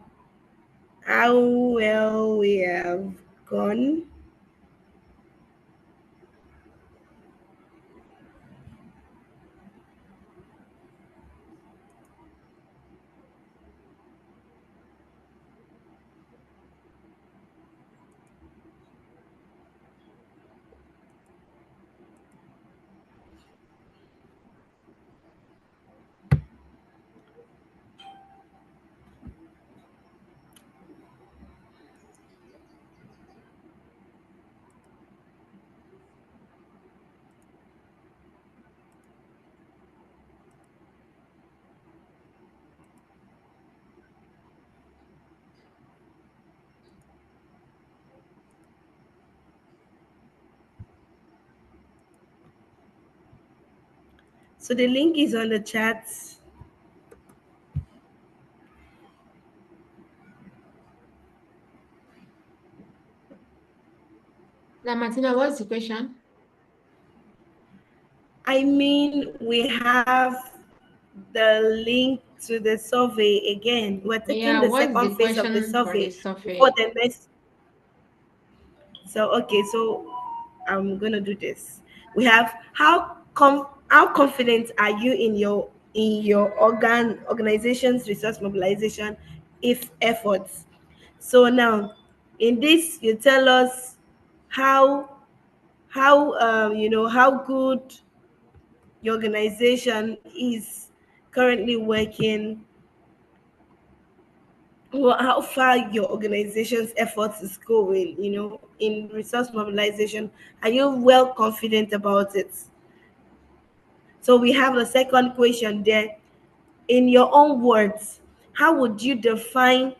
how well we have gone. So the link is on the chat. Madam Martina, what's the question? I mean, we have the link to the survey again. We're taking Yeah, the what's the second phase of the question for the survey before survey? the next. So okay, so I'm gonna do this. We have how confident are you in your organization's resource mobilization if efforts? So now in this you tell us how how how good your organization is currently working, or how far your organization's efforts is going, in resource mobilization. Are you well confident about it? So we have the second question there. In your own words, how would you define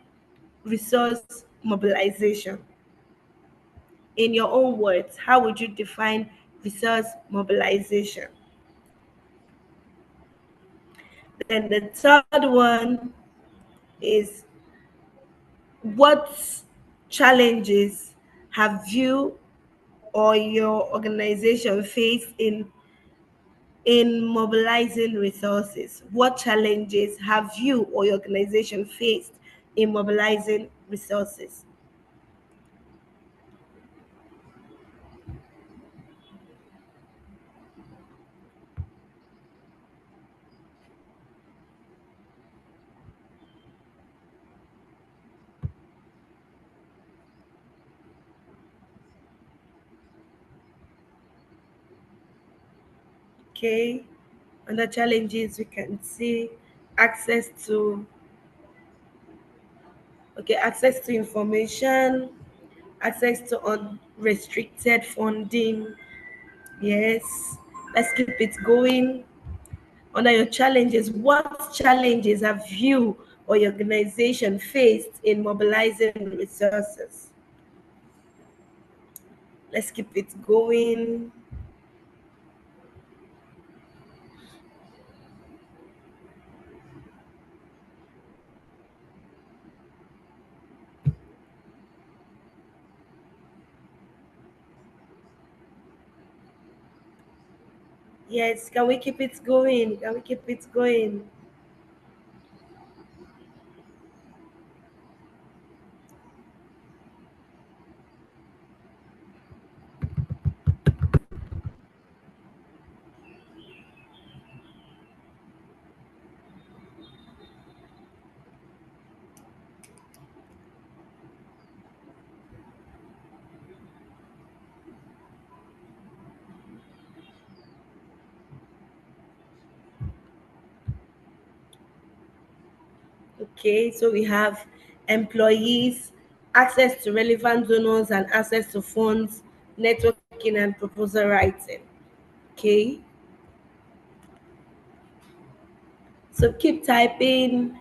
resource mobilization? In your own words, how would you define resource mobilization? Then the third one is, what challenges have you or your organization faced in mobilizing resources? What challenges have you or your organization faced in mobilizing resources? Okay. Under challenges, we can see access to access to information, access to unrestricted funding. Yes. Let's keep it going. Under your challenges, what challenges have you or your organization faced in mobilizing resources? Let's keep it going. Yes, can we keep it going? Can we keep it going? Okay, so we have employees, access to relevant donors and access to funds, networking and proposal writing. Okay, so keep typing.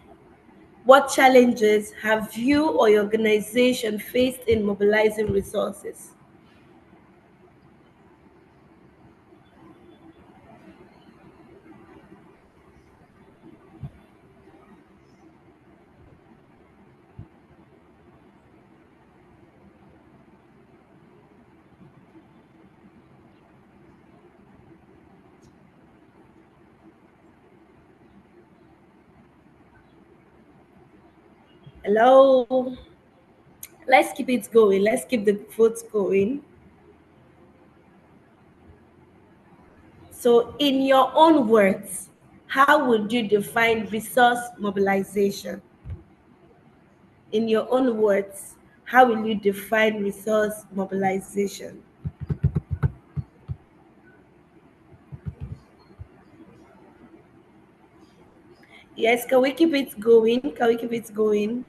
What challenges have you or your organization faced in mobilizing resources? Hello, let's keep it going. Let's keep the votes going. So, in your own words, how would you define resource mobilization? In your own words, how will you define resource mobilization? Yes, can we keep it going? Can we keep it going?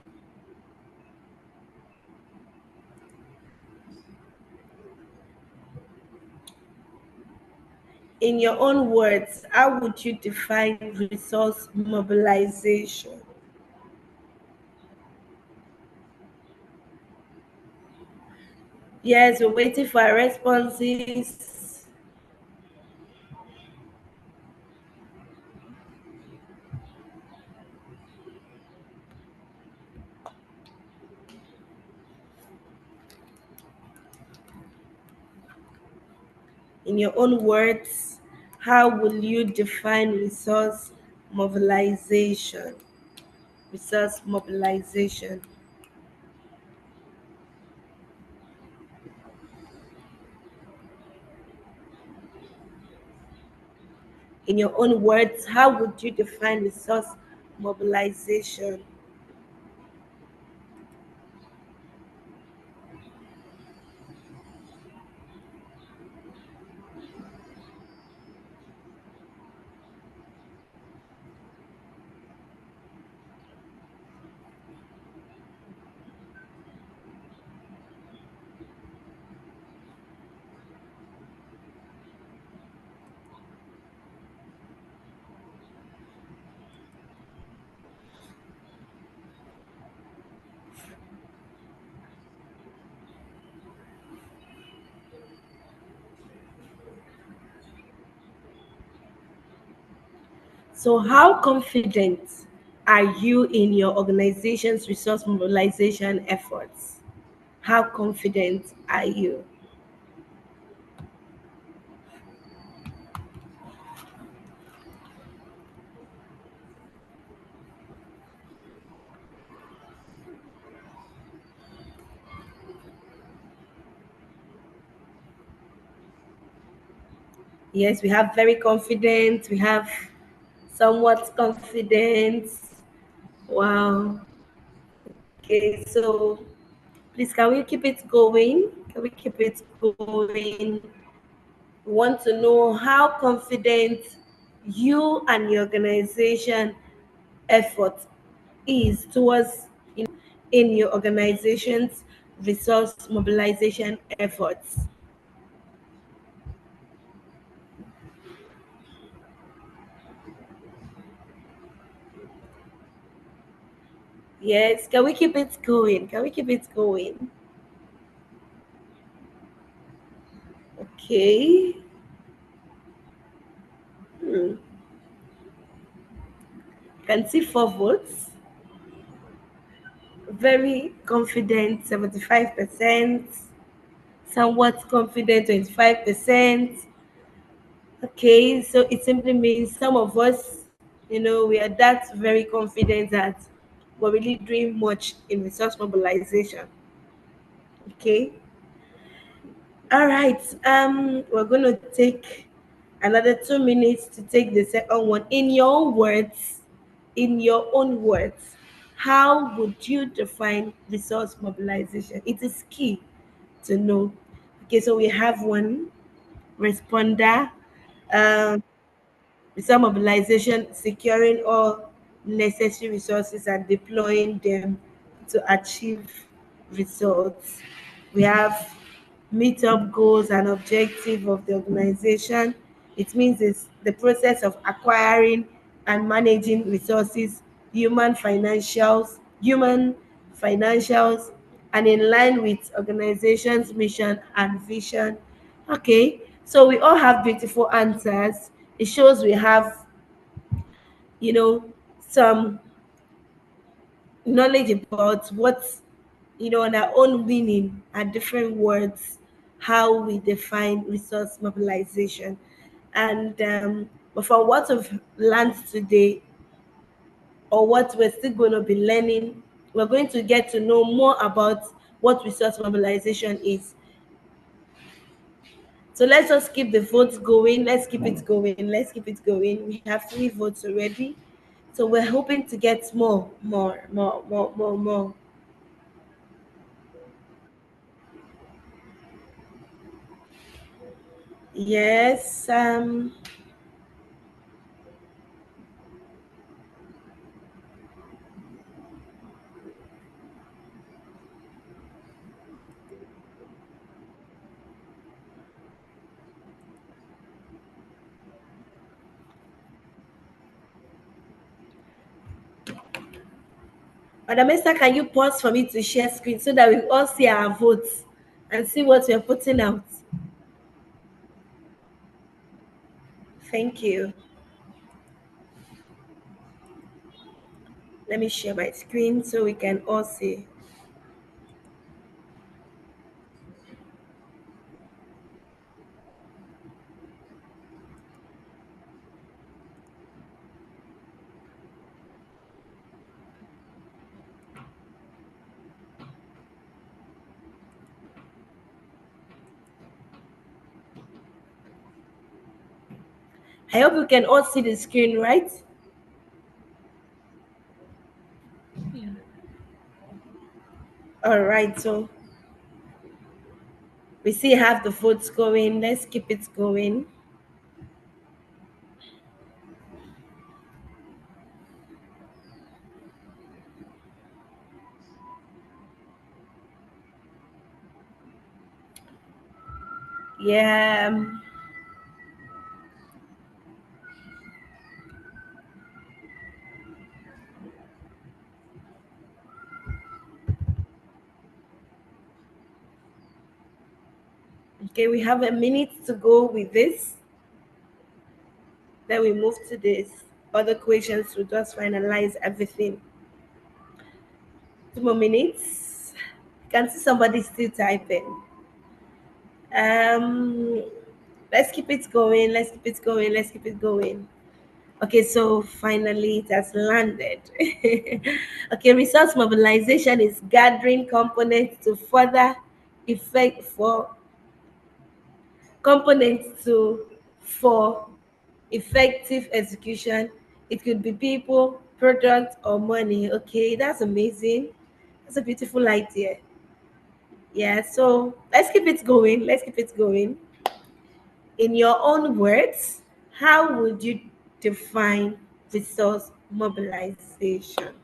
In your own words, how would you define resource mobilization? Yes, we're waiting for our responses. In your own words, how will you define resource mobilization? Resource mobilization. In your own words, how would you define resource mobilization? So how confident are you in your organization's resource mobilization efforts? How confident are you? Yes, we have very confident, we have somewhat confident. Wow. Okay, so please can we keep it going? Can we keep it going? We want to know how confident you and your organization effort is towards in your organization's resource mobilization efforts. Yes, can we keep it going? Can we keep it going? Okay. Hmm. Can see 4 votes. Very confident, 75%. Somewhat confident, 25%. Okay, so it simply means some of us, we are that very confident that we're really doing much in resource mobilization. Okay. All right. We're gonna take another 2 minutes to take the second one. In your own words, how would you define resource mobilization? It is key to know. Okay, so we have one responder. Um, Resource mobilization, securing all necessary resources and deploying them to achieve results. We have meet up goals and objective of the organization. It means it's the process of acquiring and managing resources, human financials, and in line with organization's mission and vision. Okay, so we all have beautiful answers. It shows we have, you know, some knowledge about what, on our own meaning and different words, how we define resource mobilization. And but from what we've learned today, or what we're still going to be learning, we're going to get to know more about what resource mobilization is. So let's just keep the votes going. Let's keep it going. Let's keep it going. We have 3 votes already. So we're hoping to get more. Yes. Madam Esther, can you pause for me to share screen so that we all see our votes and see what we're putting out? Thank you. Let me share my screen so we can all see. I hope you can all see the screen, right? Yeah. All right, so we see have the votes going. Let's keep it going. Yeah. Okay, we have a minute to go with this. Then we move to this. other questions to just finalize everything. 2 more minutes. You can see somebody still typing. Um, let's keep it going. Let's keep it going. Let's keep it going. Okay, so finally it has landed. Okay, resource mobilization is gathering components to further effect for components to for effective execution. It could be people, product, or money. Okay, that's amazing. That's a beautiful idea. Yeah, so let's keep it going. Let's keep it going. In your own words, how would you define resource mobilization?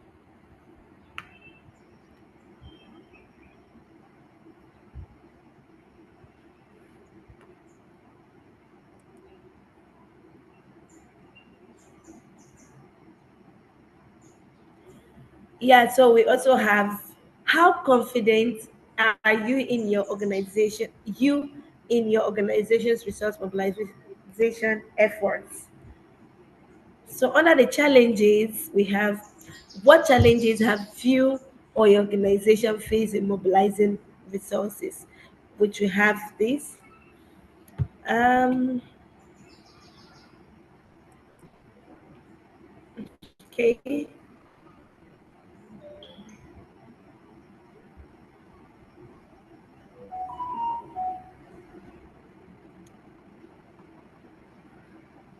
Yeah, so we also have how confident are you in your organization's resource mobilization efforts? So under the challenges, we have what challenges have you or your organization faced in mobilizing resources? Which we have this. Um, okay.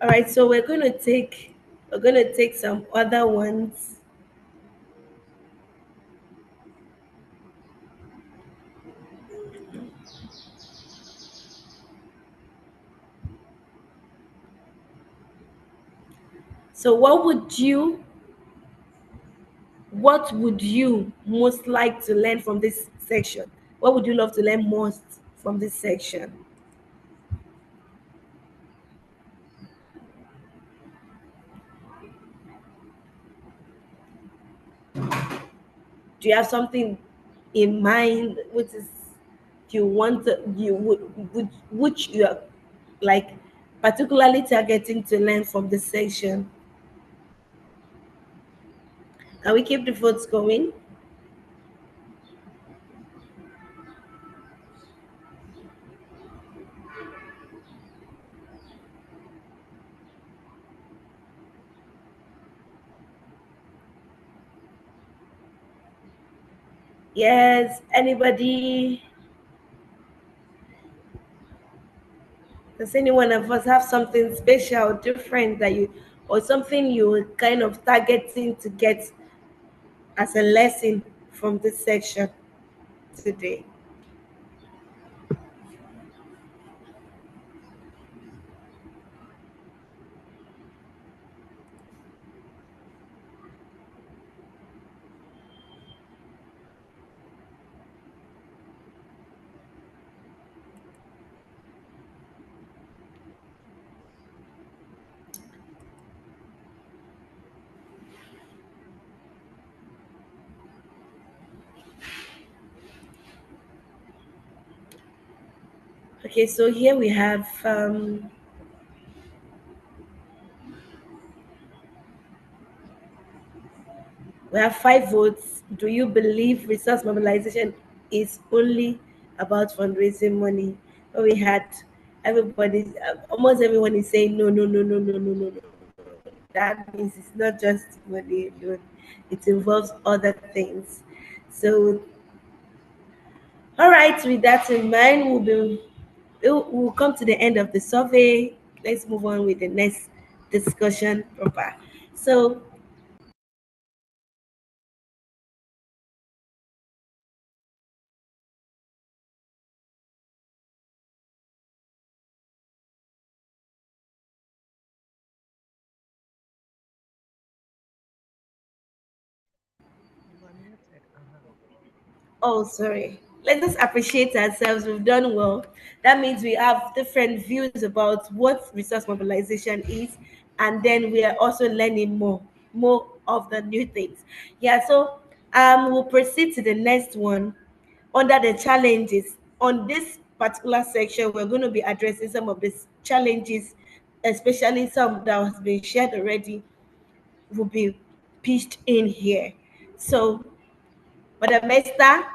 All right, so we're gonna take some other ones. So what would you most like to learn from this section? What would you love to learn most from this section? Do you have something in mind which is you want to, you would which you are like particularly targeting to learn from this section? Can we keep the votes going? Yes, anybody? Does any one of us have something special, different that you, or something you kind of targeting to get as a lesson from this section today? Okay, so here we have 5 votes. Do you believe resource mobilization is only about fundraising money? But we had everybody, almost everyone is saying no, no, no, no, no, no, no, no. That means it's not just money alone. It involves other things. So, all right, with that in mind, we'll come to the end of the survey. Let's move on with the next discussion proper. So, You are muted. oh, sorry. Let us appreciate ourselves. We've done well. That means we have different views about what resource mobilization is, and then we are also learning more of the new things. Yeah. So, we'll proceed to the next one under the challenges. On this particular section, we're going to be addressing some of these challenges, especially some that has been shared already. will be pitched in here. So, Madam Esther,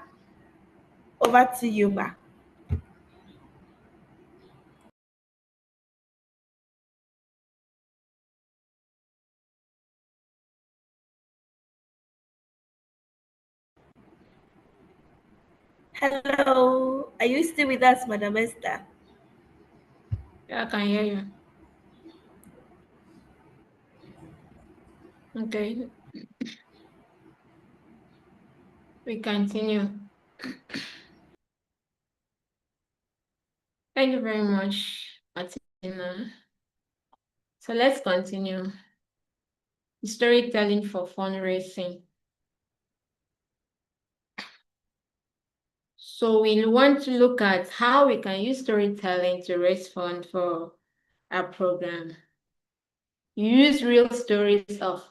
over to you, ma. Hello, are you still with us, Madam Esther? Yeah, I can hear you. Okay, we continue. Thank you very much, Martina. So let's continue. Storytelling for fundraising. So we want to look at how we can use storytelling to raise funds for our program. Use real stories of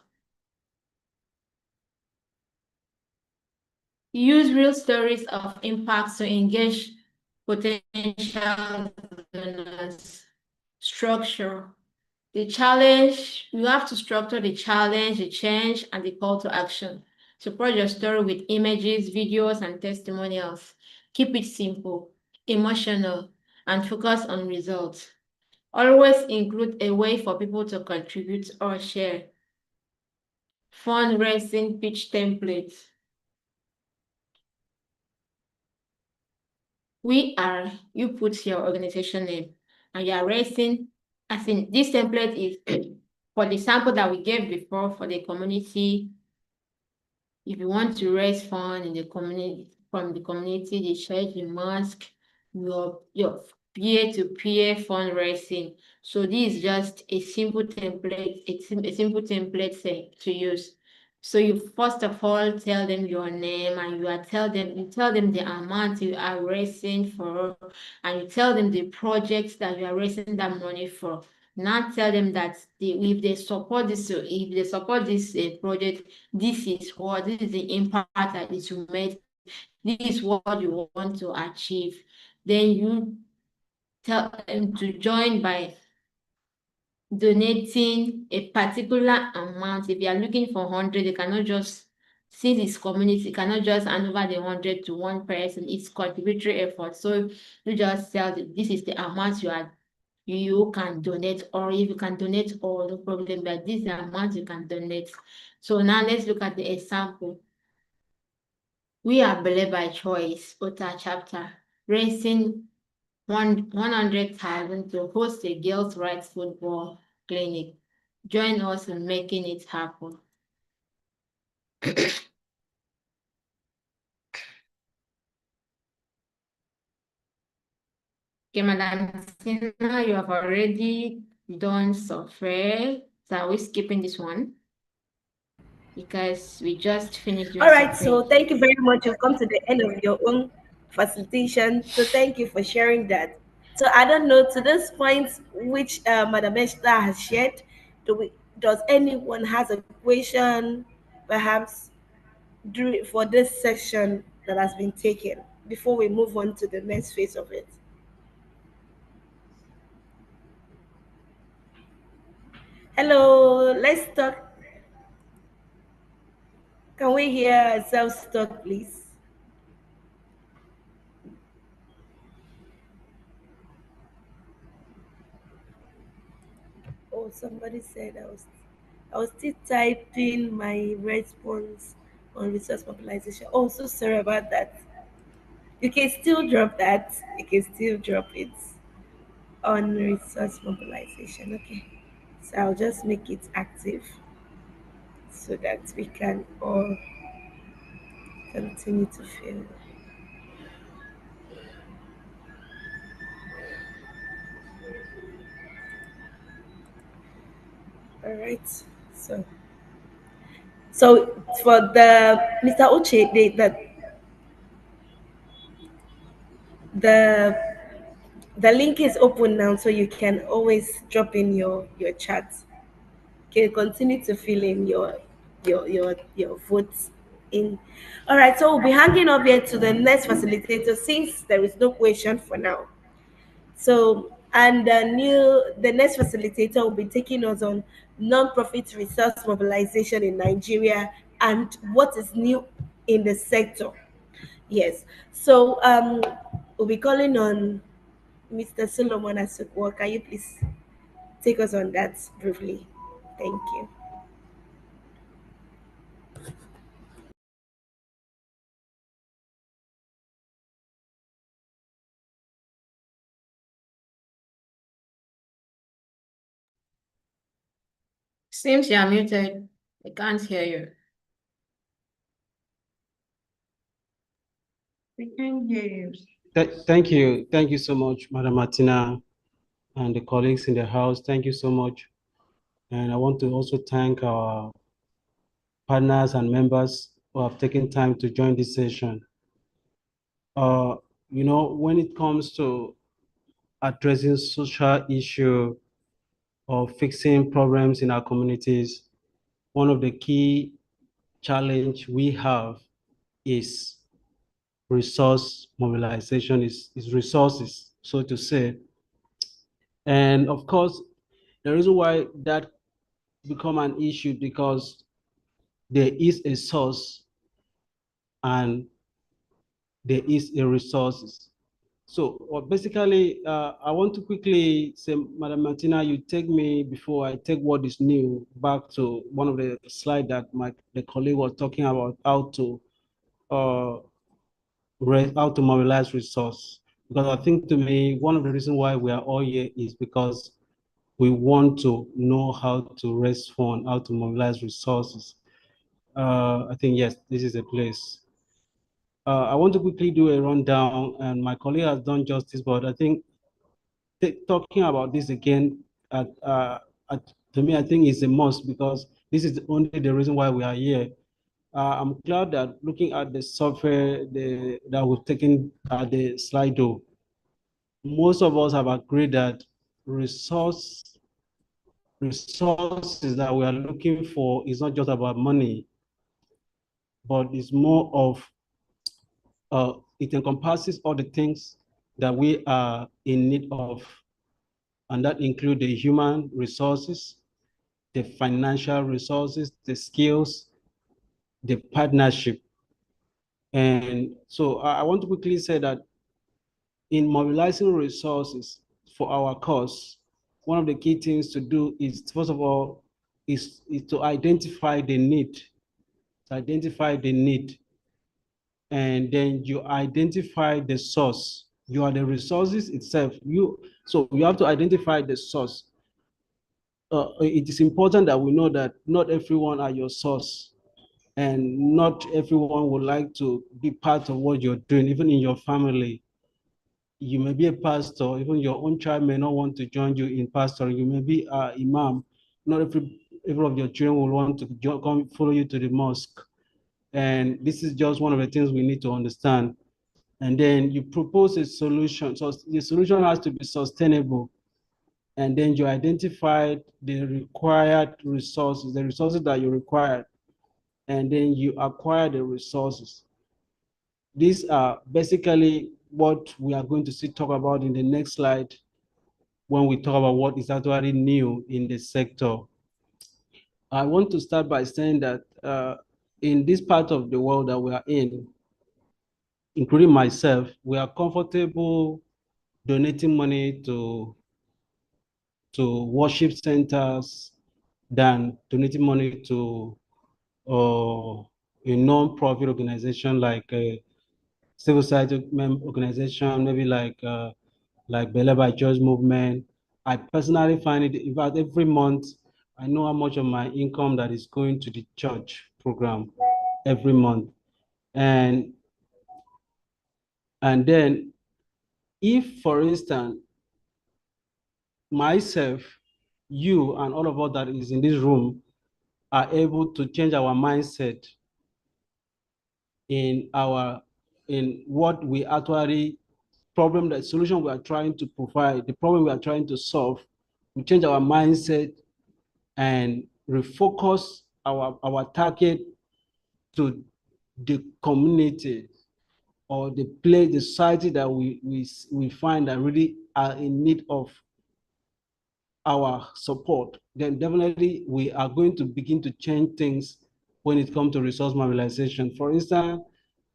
impact to engage potential donors. Structure. The challenge, you have to structure the challenge, the change, and the call to action. Support your story with images, videos, and testimonials. Keep it simple, emotional, and focus on results. Always include a way for people to contribute or share. Fundraising pitch template. You put your organization name, and you are raising, I think this template is for the sample that we gave before for the community. If you want to raise funds in the community, from the community, the church, the mosque, your peer-to-peer fundraising. So this is just a simple template, a simple template to use. So you first of all tell them your name, and you tell them the amount you are raising for, and you tell them the projects that you are raising that money for. Not tell them that if they support this project, this is the impact that it will make. This is what you want to achieve. Then you tell them to join by donating a particular amount. If you are looking for 100, they cannot just, since it's community, cannot just hand over the 100 to one person. It's contributory effort. So you just tell them this is the amount you can donate, or if you can donate all, no problem, but this is the amount you can donate. So now let's look at the example. We are Belle by Choice, Ota chapter, raising 100,000 to host a girls' rights football clinic. Join us in making it happen. Okay, Madam Tina, you have already done software. So are we skipping this one? Because we just finished doing All right, software. so thank you very much. You've come to the end of your own facilitation. So thank you for sharing that. So I don't know to this point which Madam Esther has shared. Does anyone has a question, perhaps, for this section that has been taken before we move on to the next phase of it? Hello, let's talk. Can we hear ourselves talk, please? Oh, somebody said I was still typing my response on resource mobilization. Oh, so sorry about that. You can still drop that. You can still drop it on resource mobilization. Okay. So I'll just make it active so that we can all continue to feel. All right. So for the Mr. Uche, the the link is open now, so you can always drop in your chat. You can continue to fill in your votes in. All right, so we'll be hanging up here to the next facilitator since there is no question for now. So And the next facilitator will be taking us on non-profit resource mobilization in Nigeria and what is new in the sector. Yes. So we'll be calling on Mr. Solomon Asukwo. Can you please take us on that briefly? Thank you. Seems you are muted. I can't hear you. We can hear you. Thank you. Thank you so much, Madam Martina, and the colleagues in the House. Thank you so much. And I want to also thank our partners and members who have taken time to join this session. When it comes to addressing social issue or fixing problems in our communities, one of the key challenge we have is resource mobilization, is resources, so to say. And of course, the reason why that become an issue because there is a source and there is a resources. So basically, I want to quickly say, Madam Martina, you take me before I take what is new back to one of the slide that the colleague was talking about how to mobilize resource. Because I think to me, one of the reasons why we are all here is because we want to know how to raise funds, how to mobilize resources. I think, yes, this is a place. I want to quickly do a rundown, and my colleague has done justice, but I think talking about this again, to me, I think it's a must because this is only the reason why we are here. I'm glad that looking at the software that we've taken at the Slido, most of us have agreed that resources that we are looking for is not just about money, but it's more of it encompasses all the things that we are in need of, and that include the human resources, the financial resources, the skills, the partnership. And so I want to quickly say that in mobilizing resources for our cause, one of the key things to do is, first of all, is to identify the need, and then you identify the source. You are the resources itself. So you have to identify the source. It is important that we know that not everyone are your source, and not everyone would like to be part of what you're doing. Even in your family, you may be a pastor, even your own child may not want to join you in pastoring. You may be an imam. Not every of your children will want to come follow you to the mosque. And this is just one of the things we need to understand. And then you propose a solution. So the solution has to be sustainable. And then you identify the required resources, the resources that you require, and then you acquire the resources. These are basically what we are going to talk about in the next slide when we talk about what is actually new in the sector. I want to start by saying that in this part of the world that we are in, including myself, we are comfortable donating money to worship centers than donating money to a non-profit organization like a civil society organization, maybe like Belle by Church movement. I personally find it, in fact, every month, I know how much of my income that is going to the church program every month. And then if, for instance, myself, you, and all of us that is in this room are able to change our mindset in what we actually the solution we are trying to provide, the problem we are trying to solve, we change our mindset and refocus our target to the community or the place, the society that we find that really are in need of our support, then definitely we are going to begin to change things when it comes to resource mobilization. For instance,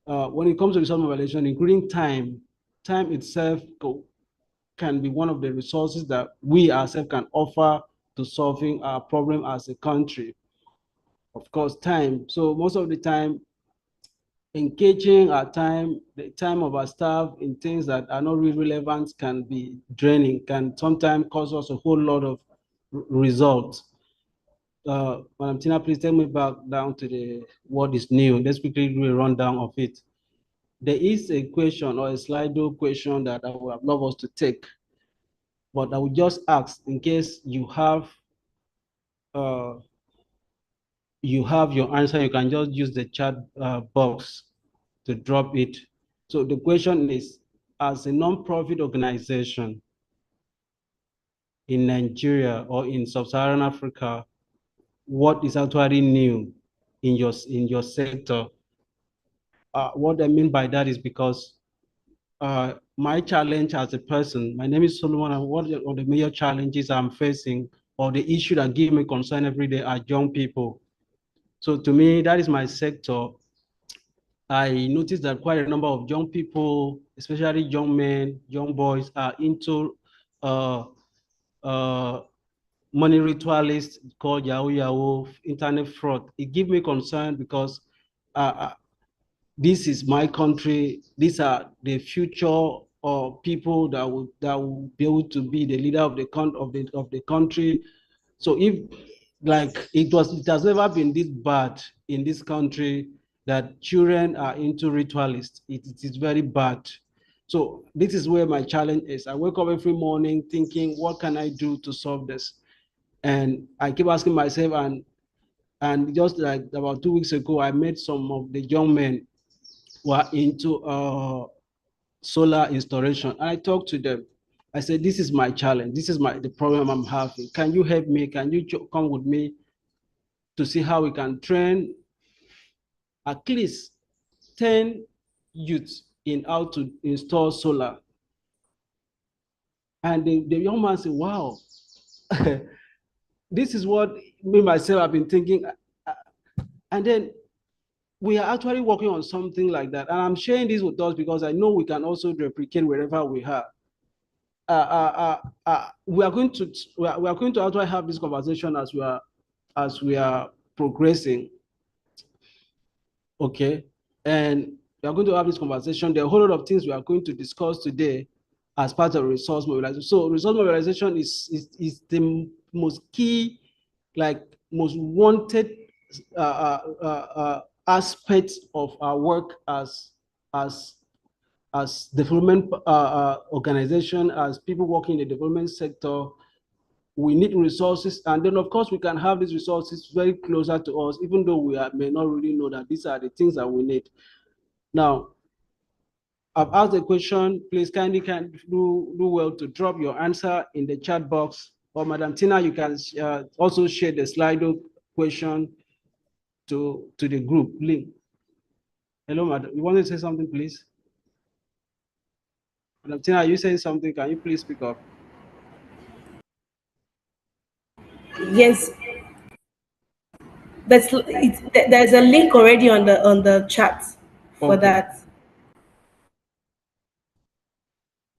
when it comes to resource mobilization, including time itself can be one of the resources that we ourselves can offer to solving our problem as a country. Of course, time. So most of the time, engaging our time, the time of our staff in things that are not really relevant can be draining, can sometimes cause us a whole lot of results. Madam Tina, please take me back down to the what is new. Let's quickly do a rundown of it. There is a question or a Slido question that I would love us to take, but I will just ask in case you have your answer, you can just use the chat box to drop it. So the question is, as a non-profit organization in Nigeria or in Sub-Saharan Africa, what is actually new in your sector? What I mean by that is because my challenge as a person, my name is Solomon, and one of the major challenges I'm facing or the issue that give me concern every day are young people. So to me, that is my sector. I noticed that quite a number of young people, especially young men, young boys, are into money ritualists called Yahoo Yahoo, internet fraud. It gives me concern because this is my country. These are the future people that will be able to be the leader of the country. So if it has never been this bad in this country that children are into ritualists. It is very bad. So this is where my challenge is. I wake up every morning thinking, what can I do to solve this? And I keep asking myself, and just like about 2 weeks ago, I met some of the young men who are into solar installation. And I talked to them. I said, this is my challenge. This is the problem I'm having. Can you help me? Can you come with me to see how we can train at least 10 youths in how to install solar? And the young man said, wow, this is what me myself have been thinking. And then we are actually working on something like that. And I'm sharing this with us because I know we can also replicate wherever we are. We are going to actually have this conversation as we are progressing. Okay, and we are going to have this conversation. There are a whole lot of things we are going to discuss today as part of resource mobilization. So resource mobilization is the most key, most wanted aspect of our work as development organization, as people working in the development sector. We need resources, and then of course we can have these resources very closer to us, even though we may not really know that these are the things that we need. Now, I've asked a question. Please kindly do well to drop your answer in the chat box. Or Madam Tina, you can also share the Slido question to the group link. Hello, Madam. You want to say something, please? Madam Tina, are you saying something? Can you please speak up? Yes, there's a link already on the chat for Okay. that.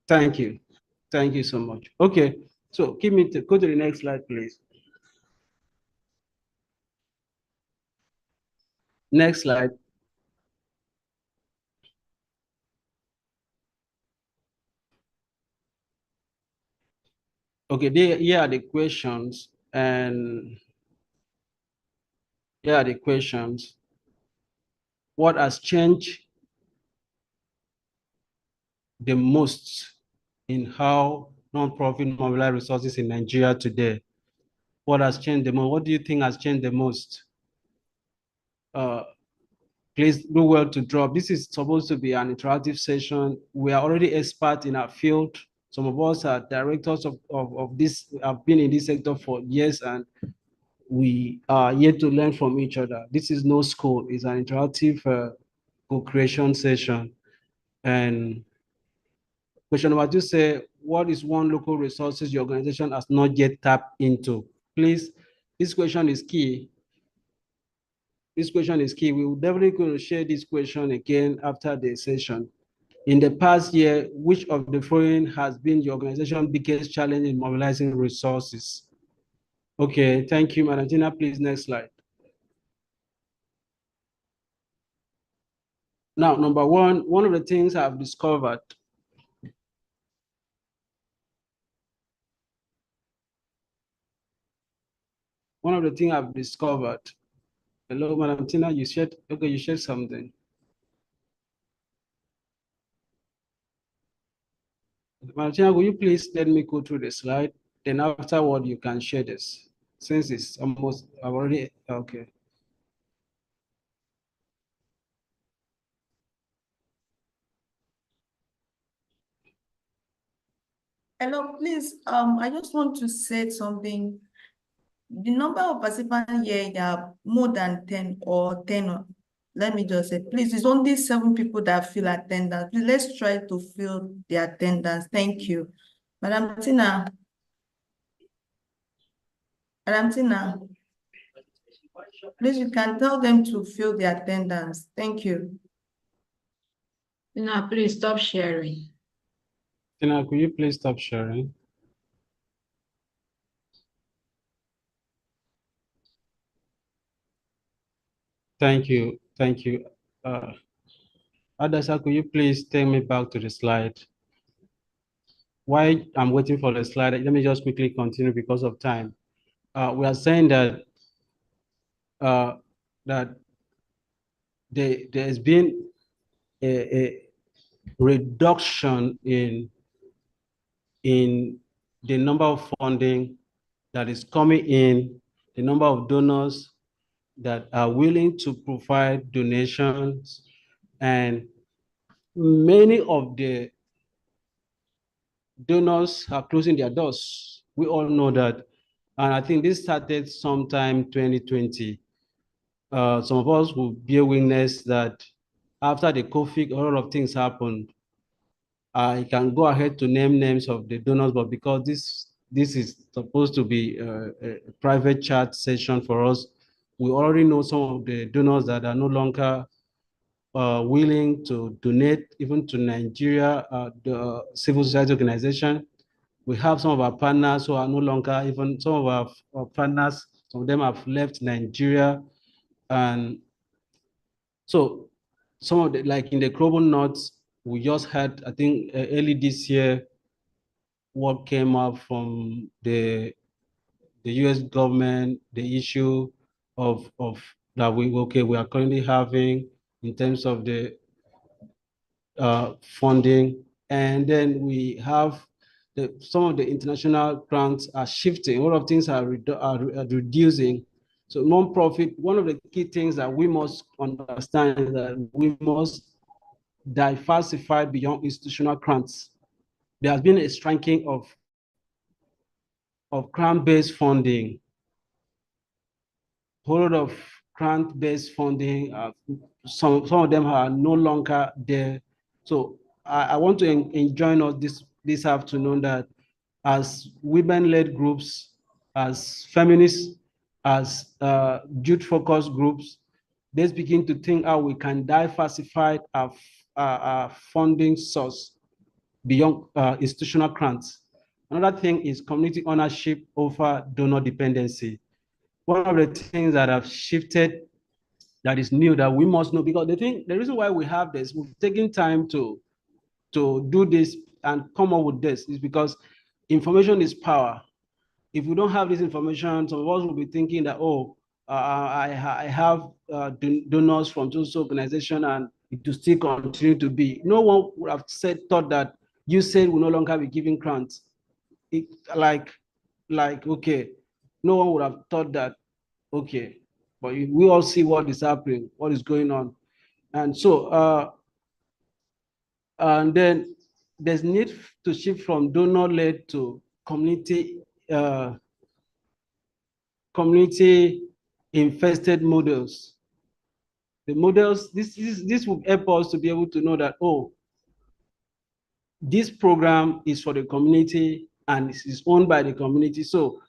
Thank you. Thank you so much. Okay, so go to the next slide, please. Next slide. Okay, here are the questions, and here are the questions. What has changed the most in how non-profit mobilize resources in Nigeria today? What has changed the most? What do you think has changed the most? Please do well to drop. This is supposed to be an interactive session. We are already experts in our field. Some of us are directors of this, have been in this sector for years, and we are yet to learn from each other. This is no school, it's an interactive co-creation session. And question number 2 say, what is one local resources your organization has not yet tapped into? Please, this question is key. This question is key. We will definitely going to share this question again after the session. In the past year, which of the following has been your organization's biggest challenge in mobilizing resources? Okay, thank you, Madam Tina. Please, next slide. Now, number one of the things I've discovered hello, Madam Tina, you shared something. Madam Tina, will you please let me go through the slide? Then afterward, you can share this. Since it's almost, I've already, okay. Hello, please. I just want to say something. The number of participants here are more than 10 or 10. Let me just say, please, it's only 7 people that fill attendance. Please, let's try to fill the attendance. Thank you. Madam Tina. Madam Tina. Please, you can tell them to fill the attendance. Thank you. Tina, please stop sharing. Tina, could you please stop sharing? Thank you. Thank you. Adasa, could you please take me back to the slide? While I'm waiting for the slide, let me just quickly continue because of time. We are saying that that there's been a reduction in the number of funding that is coming in, the number of donors that are willing to provide donations, and many of the donors are closing their doors. We all know that. And I think this started sometime 2020. Some of us will bear witness that after the COVID, a lot of things happened. I can go ahead to name names of the donors, but because this is supposed to be a private chat session for us, we already know some of the donors that are no longer willing to donate even to Nigeria, the civil society organization. We have some of our partners who are no longer, even some of our partners, some of them have left Nigeria. And so some of the, like in the global north, we just had, I think early this year, what came up from the US government, the issue of that we are currently having in terms of the funding. And then we have some of the international grants are shifting. A lot of things are reducing. So non-profit, one of the key things that we must understand is that we must diversify beyond institutional grants. There has been a shrinking of grant-based funding. A whole lot of grant-based funding, some of them are no longer there. So I want to join us this afternoon that as women-led groups, as feminists, as youth-focused groups, let's begin to think how we can diversify our funding source beyond institutional grants. Another thing is community ownership over donor dependency. One of the things that have shifted that is new that we must know, because the reason why we have this, we've taken time to do this and come up with this is because information is power. If we don't have this information, some of us will be thinking that, oh, I have donors from those organization and it will still continue to be. No one would have thought that you said we no longer be giving grants. It, like, okay, no one would have thought that, okay, but we all see what is happening, what is going on. And so, and then there's need to shift from donor-led to community invested models. The models, this will help us to be able to know that, oh, this program is for the community and it is owned by the community. So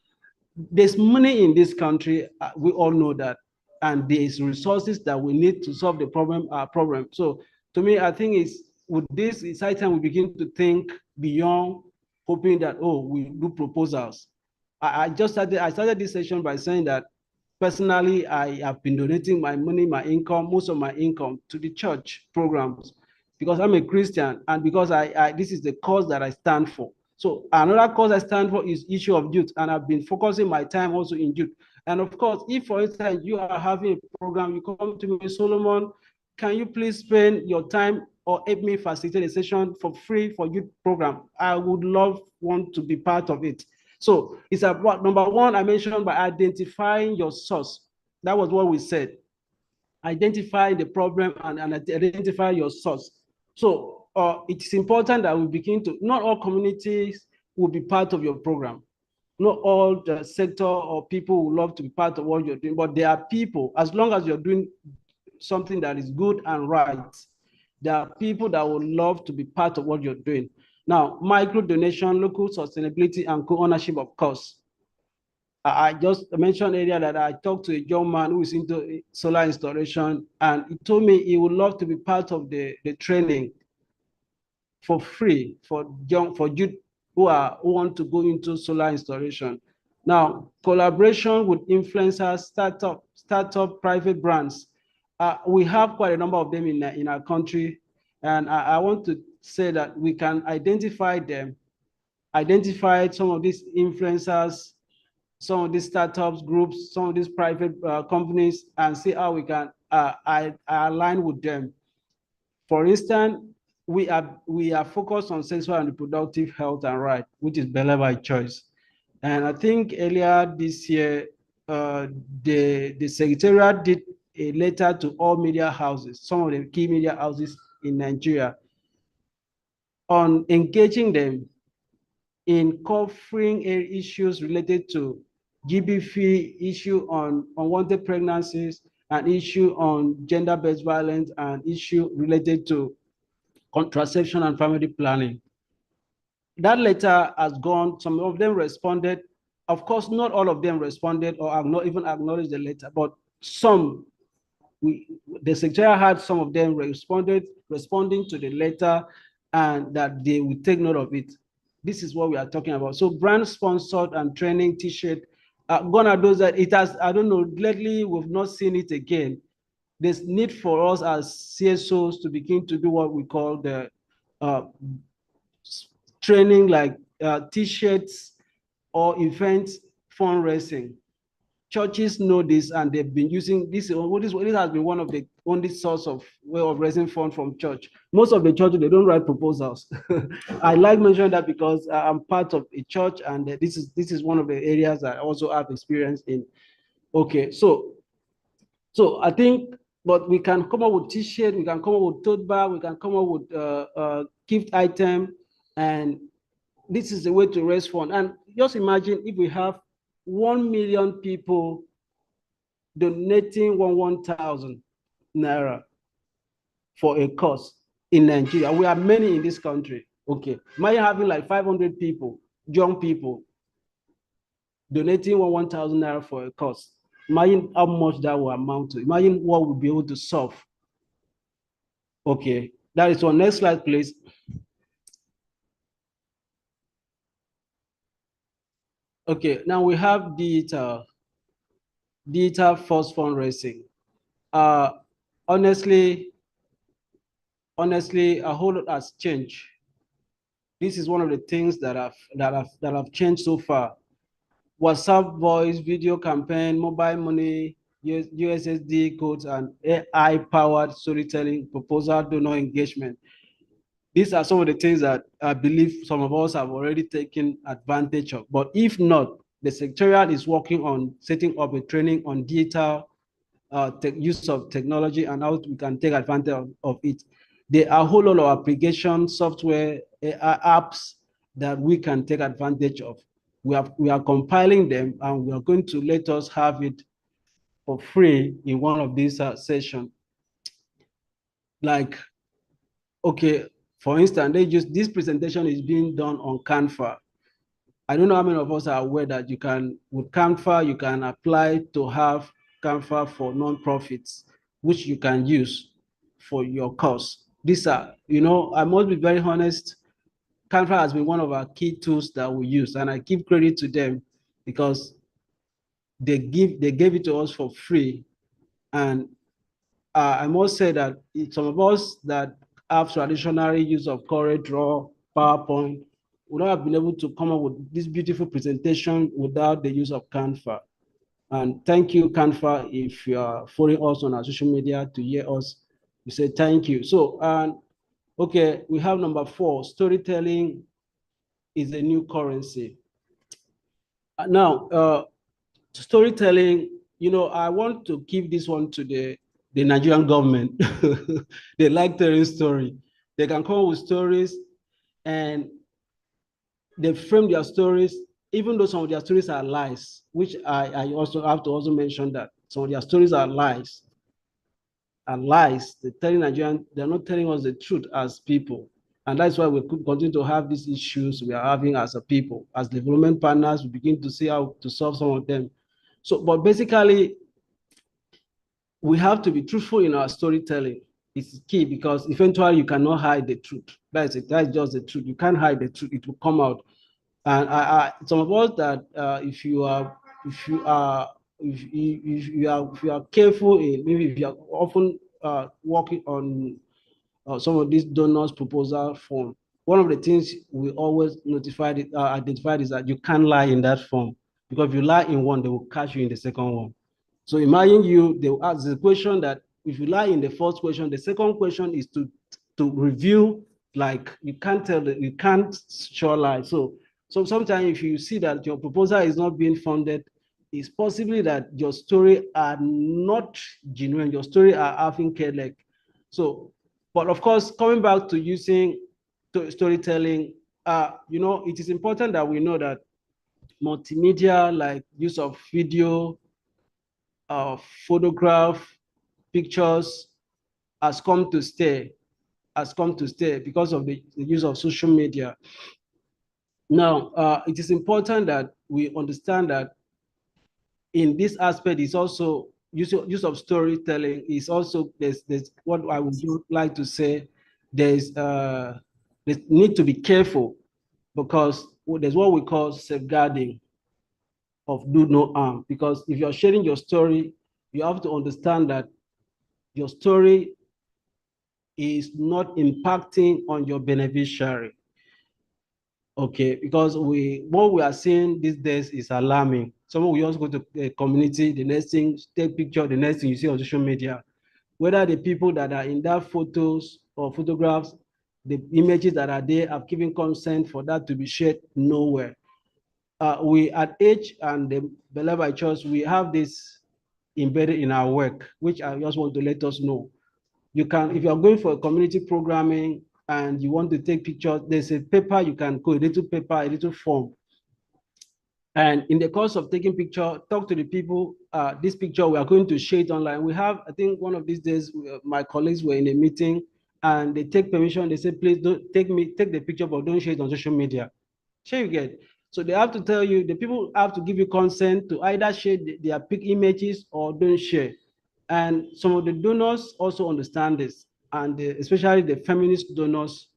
there's money in this country, we all know that, and there's resources that we need to solve the problem. So to me, I think it's with this, it's high time we begin to think beyond hoping that, oh, we do proposals. I started this session by saying that personally, I have been donating my money, my income, most of my income to the church programs because I'm a Christian and because this is the cause that I stand for. So another cause I stand for is issue of youth, and I've been focusing my time also in youth. And of course, if for instance you are having a program, you come to me, Solomon, can you please spend your time or help me facilitate a session for free for youth program? I would want to be part of it. So it's about number one, I mentioned by identifying your source. That was what we said. Identify the problem and identify your source. So it's important that we begin to, not all communities will be part of your program. Not all the sector or people will love to be part of what you're doing, but there are people, as long as you're doing something that is good and right, there are people that would love to be part of what you're doing. Now, micro donation, local sustainability, and co-ownership, of course. I just mentioned earlier that I talked to a young man who is into solar installation, and he told me he would love to be part of the training for free for youth who want to go into solar installation. Now, collaboration with influencers, startup private brands. We have quite a number of them in our country, and I want to say that we can identify them, identify some of these influencers, some of these startups groups, some of these private companies, and see how we can align with them. For instance, we are focused on sexual and reproductive health and right, which is Belle by choice. And I think earlier this year, the Secretariat did a letter to all media houses, some of the key media houses in Nigeria, on engaging them in covering issues related to GBV, issue on unwanted pregnancies, an issue on gender-based violence, and issue related to contraception and family planning. That letter has gone, some of them responded. Of course, not all of them responded or have not even acknowledged the letter, but some, the secretary had some of them responding to the letter, and that they will take note of it. This is what we are talking about. So brand sponsored and training t-shirt, gonna do that. It has, I don't know, lately we've not seen it again. There's need for us as CSOs to begin to do what we call the training, like t-shirts or event fundraising. Churches know this, and they've been using this. This has been one of the only source of way of raising funds from church. Most of the churches, they don't write proposals. I like mentioning that because I'm part of a church, and this is one of the areas I also have experience in. Okay, so I think, but we can come up with t-shirt, we can come up with tote bag, we can come up with gift item, and this is the way to raise funds. And just imagine if we have 1 million people donating 1,000 naira for a cause in Nigeria. We have many in this country. Okay, might having like 500 people, young people, donating 1,000 naira for a cause. Imagine how much that will amount to. Imagine what we'll be able to solve. Okay, that is one. Next slide, please. Okay, now we have digital first fundraising. Honestly, a whole lot has changed. This is one of the things that have changed so far. WhatsApp voice, video campaign, mobile money, USSD codes, and AI-powered storytelling, proposal, donor engagement. These are some of the things that I believe some of us have already taken advantage of. But if not, the Secretariat is working on setting up a training on digital use of technology and how we can take advantage of it. There are a whole lot of application software apps that we can take advantage of. We are compiling them, and we are going to let us have it for free in one of these sessions. Like, okay, For instance, this presentation is being done on Canva. I don't know how many of us are aware that with Canva, you can apply to have Canva for non-profits, which you can use for your course. These are, I must be very honest, Canva has been one of our key tools that we use, and I give credit to them because they gave it to us for free. And I must say that some of us that have traditional use of CorelDRAW, PowerPoint, would not have been able to come up with this beautiful presentation without the use of Canva. And thank you, Canva, if you are following us on our social media to hear us. We say thank you. So, okay, we have number 4, storytelling is a new currency. Now, storytelling, I want to give this one to the Nigerian government. They like telling story. They can come up with stories and they frame their stories, even though some of their stories are lies, which I also have to also mention that some of their stories are lies. They're telling Nigerian, they're not telling us the truth as people. And that's why we could continue to have these issues we are having as a people. As development partners, we begin to see how to solve some of them. So, but basically, we have to be truthful in our storytelling. It's key because eventually you cannot hide the truth. That's it. That's just the truth. You can't hide the truth. It will come out. And some of us that if you are careful in, maybe if you are often working on some of these donors proposal form, one of the things we always identified is that you can't lie in that form, because if you lie in one, they will catch you in the second one. So imagine they will ask the question that if you lie in the first question, the second question is to review, like you can't sure lie. So sometimes if you see that your proposal is not being funded, it's possibly that your story are not genuine, your story are having like. So, but of course, coming back to using storytelling, it is important that we know that multimedia, like use of video, photograph, pictures, has come to stay because of the use of social media. Now, it is important that we understand that in this aspect is also use of storytelling is also there's what I would like to say, there's need to be careful, because there's what we call safeguarding of do no harm. Because if you're sharing your story, you have to understand that your story is not impacting on your beneficiary. Okay, because what we are seeing these days is alarming. Someone will just go to a community, the next thing, take picture, the next thing you see on social media. Whether the people that are in that photos or photographs, the images that are there have given consent for that to be shared, nowhere. We at H and the Belle by Church, we have this embedded in our work, which I just want to let us know. You can, if you are going for a community programming and you want to take pictures, there's a paper you can go, a little paper, a little form. And in the course of taking picture, talk to the people, this picture, we are going to share it online. We have, I think one of these days, my colleagues were in a meeting and they take permission. They say, please don't take the picture, but don't share it on social media. Share you get. So they have to tell you, the people have to give you consent to either share their pic images or don't share. And some of the donors also understand this, and especially the feminist donors,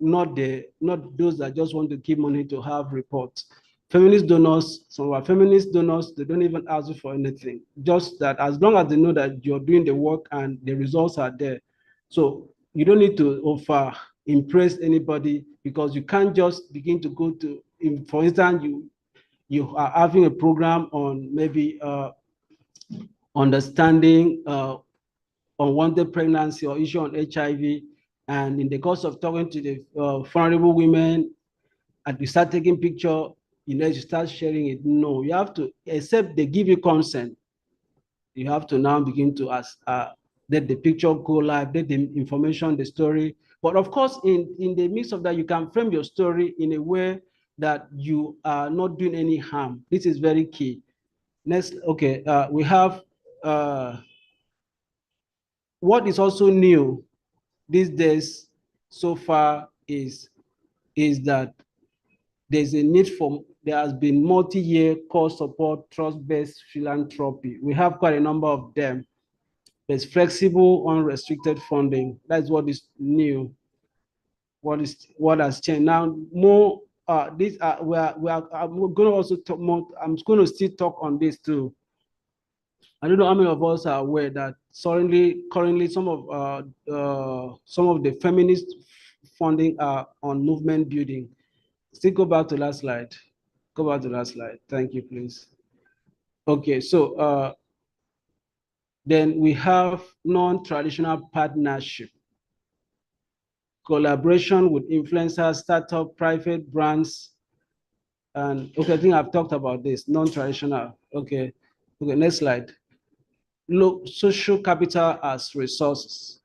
not those that just want to keep money to have reports. Feminist donors, some of our feminist donors, they don't even ask you for anything. Just that as long as they know that you're doing the work and the results are there. So you don't need to impress anybody, because you can't just begin to go to, for instance, you are having a program on maybe understanding unwanted pregnancy or issue on HIV, and in the course of talking to the vulnerable women, and you start taking picture, you start sharing it. No, you have to, except they give you consent, you have to now begin to ask, let the picture go live, let the information, the story. But of course, in the midst of that, you can frame your story in a way that you are not doing any harm. This is very key. Next, okay, we have what is also new these days. so far is that there's a need for, there has been multi-year cause support, trust-based philanthropy. We have quite a number of them. There's flexible, unrestricted funding. That's what is new. What has changed now? More these are I'm going to also talk more. I'm going to still talk on this too. I don't know how many of us are aware that currently some of the feminist funding are on movement building. Still go back to last slide. Go back to last slide. Thank you, please. Okay, so then we have non-traditional partnership, collaboration with influencers, startup, private brands, and okay, I think I've talked about this, non-traditional. Okay, next slide. Look, social capital as resources.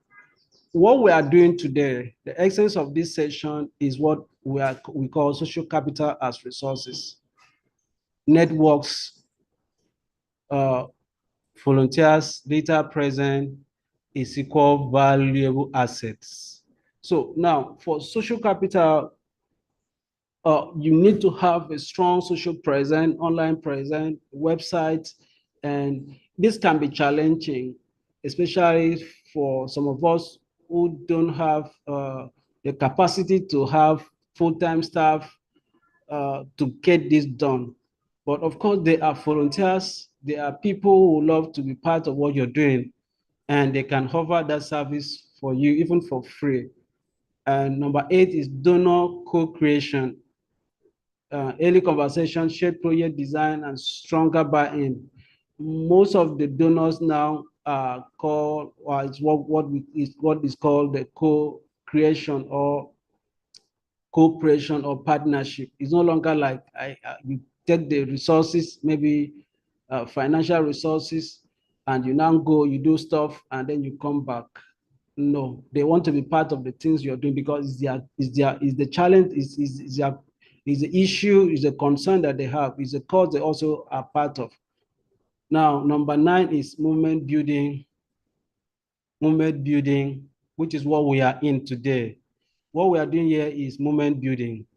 What we are doing today, the essence of this session is what we call social capital as resources. Networks, volunteers, data present is equal valuable assets. So now for social capital, you need to have a strong social presence, online presence, website, and this can be challenging, especially for some of us who don't have the capacity to have full-time staff to get this done. But of course, there are volunteers, there are people who love to be part of what you're doing, and they can offer that service for you, even for free. And number 8 is donor co-creation. Early conversation, shared project design, and stronger buy-in. Most of the donors now are called, or it's what is called the co-creation or cooperation or partnership. It's no longer like you take the resources, maybe financial resources, and you now go, you do stuff, and then you come back. No, they want to be part of the things you're doing because is the challenge, is the issue, is the concern that they have, is the cause they also are part of. Now, number 9 is movement building, which is what we are in today. What we are doing here is movement building.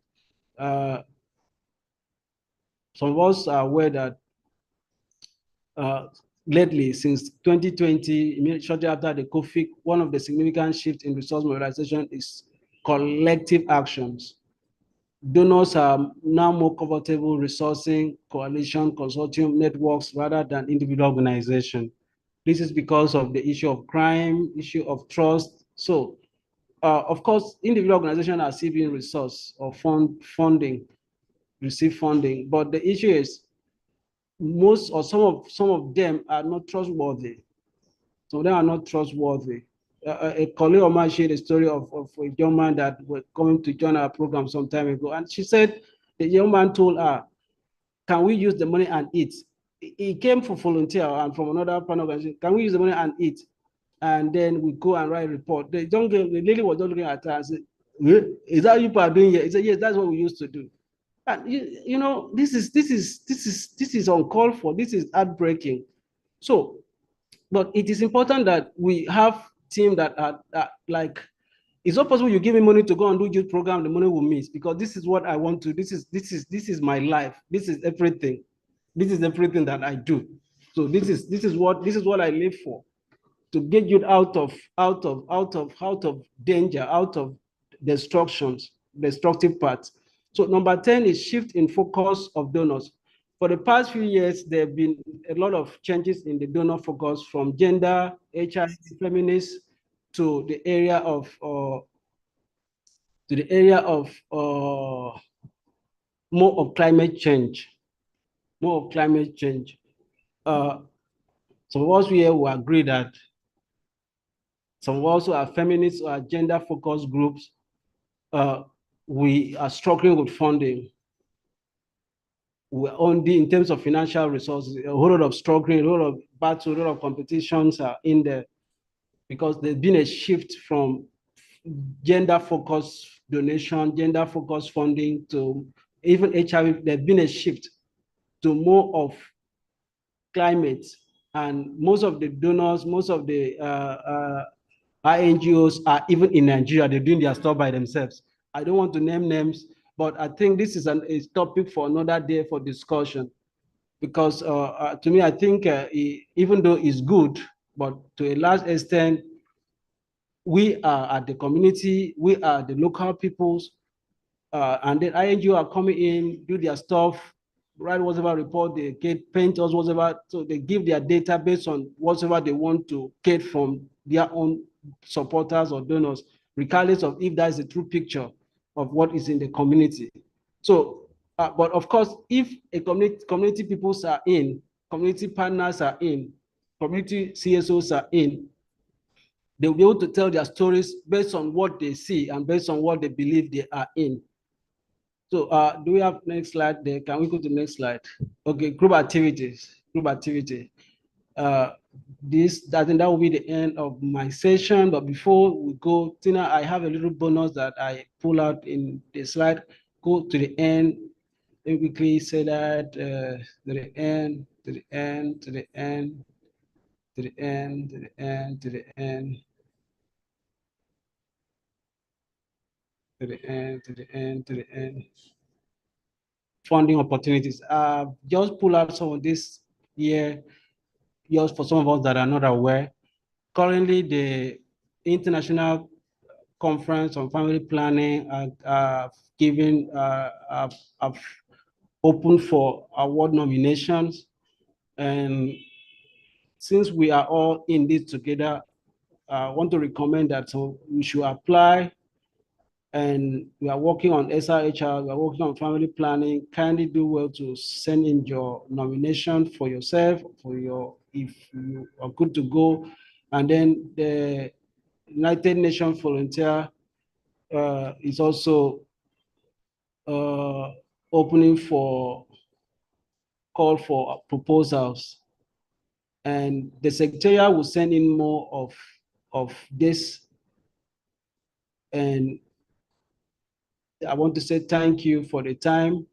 Some of us are aware that lately, since 2020, shortly after the COVID, one of the significant shifts in resource mobilization is collective actions. Donors are now more comfortable resourcing coalition, consortium networks rather than individual organization. This is because of the issue of crime, issue of trust. So, of course, individual organizations are receiving resource or funding, receive funding, but the issue is most or some of them are not trustworthy. Some of them are not trustworthy. A colleague of mine shared a story of a young man that was going to join our program some time ago, and she said the young man told her, "Can we use the money and eat?" He came for volunteer and from another partner organization. Can we use the money and eat? And then we go and write a report. The lady was just looking at her and said, "Is that what you are doing here?" He said, "Yes, that's what we used to do." And you know, this is uncalled for. This is heartbreaking. So, but it is important that we have teams that are like, it's not possible you give me money to go and do youth program, the money will miss, because this is what I want to. This is my life. This is everything. This is everything that I do. So this is what I live for, to get you out of danger, out of destructive parts. So number 10 is shift in focus of donors. For the past few years, there have been a lot of changes in the donor focus, from gender, HIV, feminists, to the area of more of climate change. Some of us here will agree that some of us who are feminists or gender-focused groups, we are struggling with funding. We're only in terms of financial resources, a whole lot of struggling, a whole lot of battle, a lot of competitions are in there, because there's been a shift from gender-focused donation, gender-focused funding, to even HIV. There's been a shift to more of climate, and most of the donors, most of the Our NGOs are even in Nigeria, they're doing their stuff by themselves. I don't want to name names, but I think this is a topic for another day for discussion. Because to me, I think even though it's good, but to a large extent, we are at the community, we are the local peoples, and then INGO are coming in, do their stuff, write whatever report they get, paint us whatever, so they give their data based on whatever they want to get from their own supporters or donors, regardless of if that is a true picture of what is in the community. So, but of course, if a community peoples are in, community partners are in, community CSOs are in, they'll be able to tell their stories based on what they see and based on what they believe they are in. So do we have next slide there? Can we go to the next slide? Okay, group activities, group activity. I think that will be the end of my session. But before we go, Tina, I have a little bonus that I pull out in the slide. Go to the end. Let me quickly say that to the end, to the end, to the end, to the end, to the end, to the end. To the end, to the end, to the end. Funding opportunities. Just pull out some of this here, just for some of us that are not aware. Currently, the International Conference on Family Planning giving have open for award nominations. And since we are all in this together, I want to recommend that so we should apply. And we are working on SRHR, we are working on family planning. Kindly do well to send in your nomination for yourself, for your, if you are good to go. And then the United Nations Volunteer is also opening for call for proposals. And the secretariat will send in more of this. And I want to say thank you for the time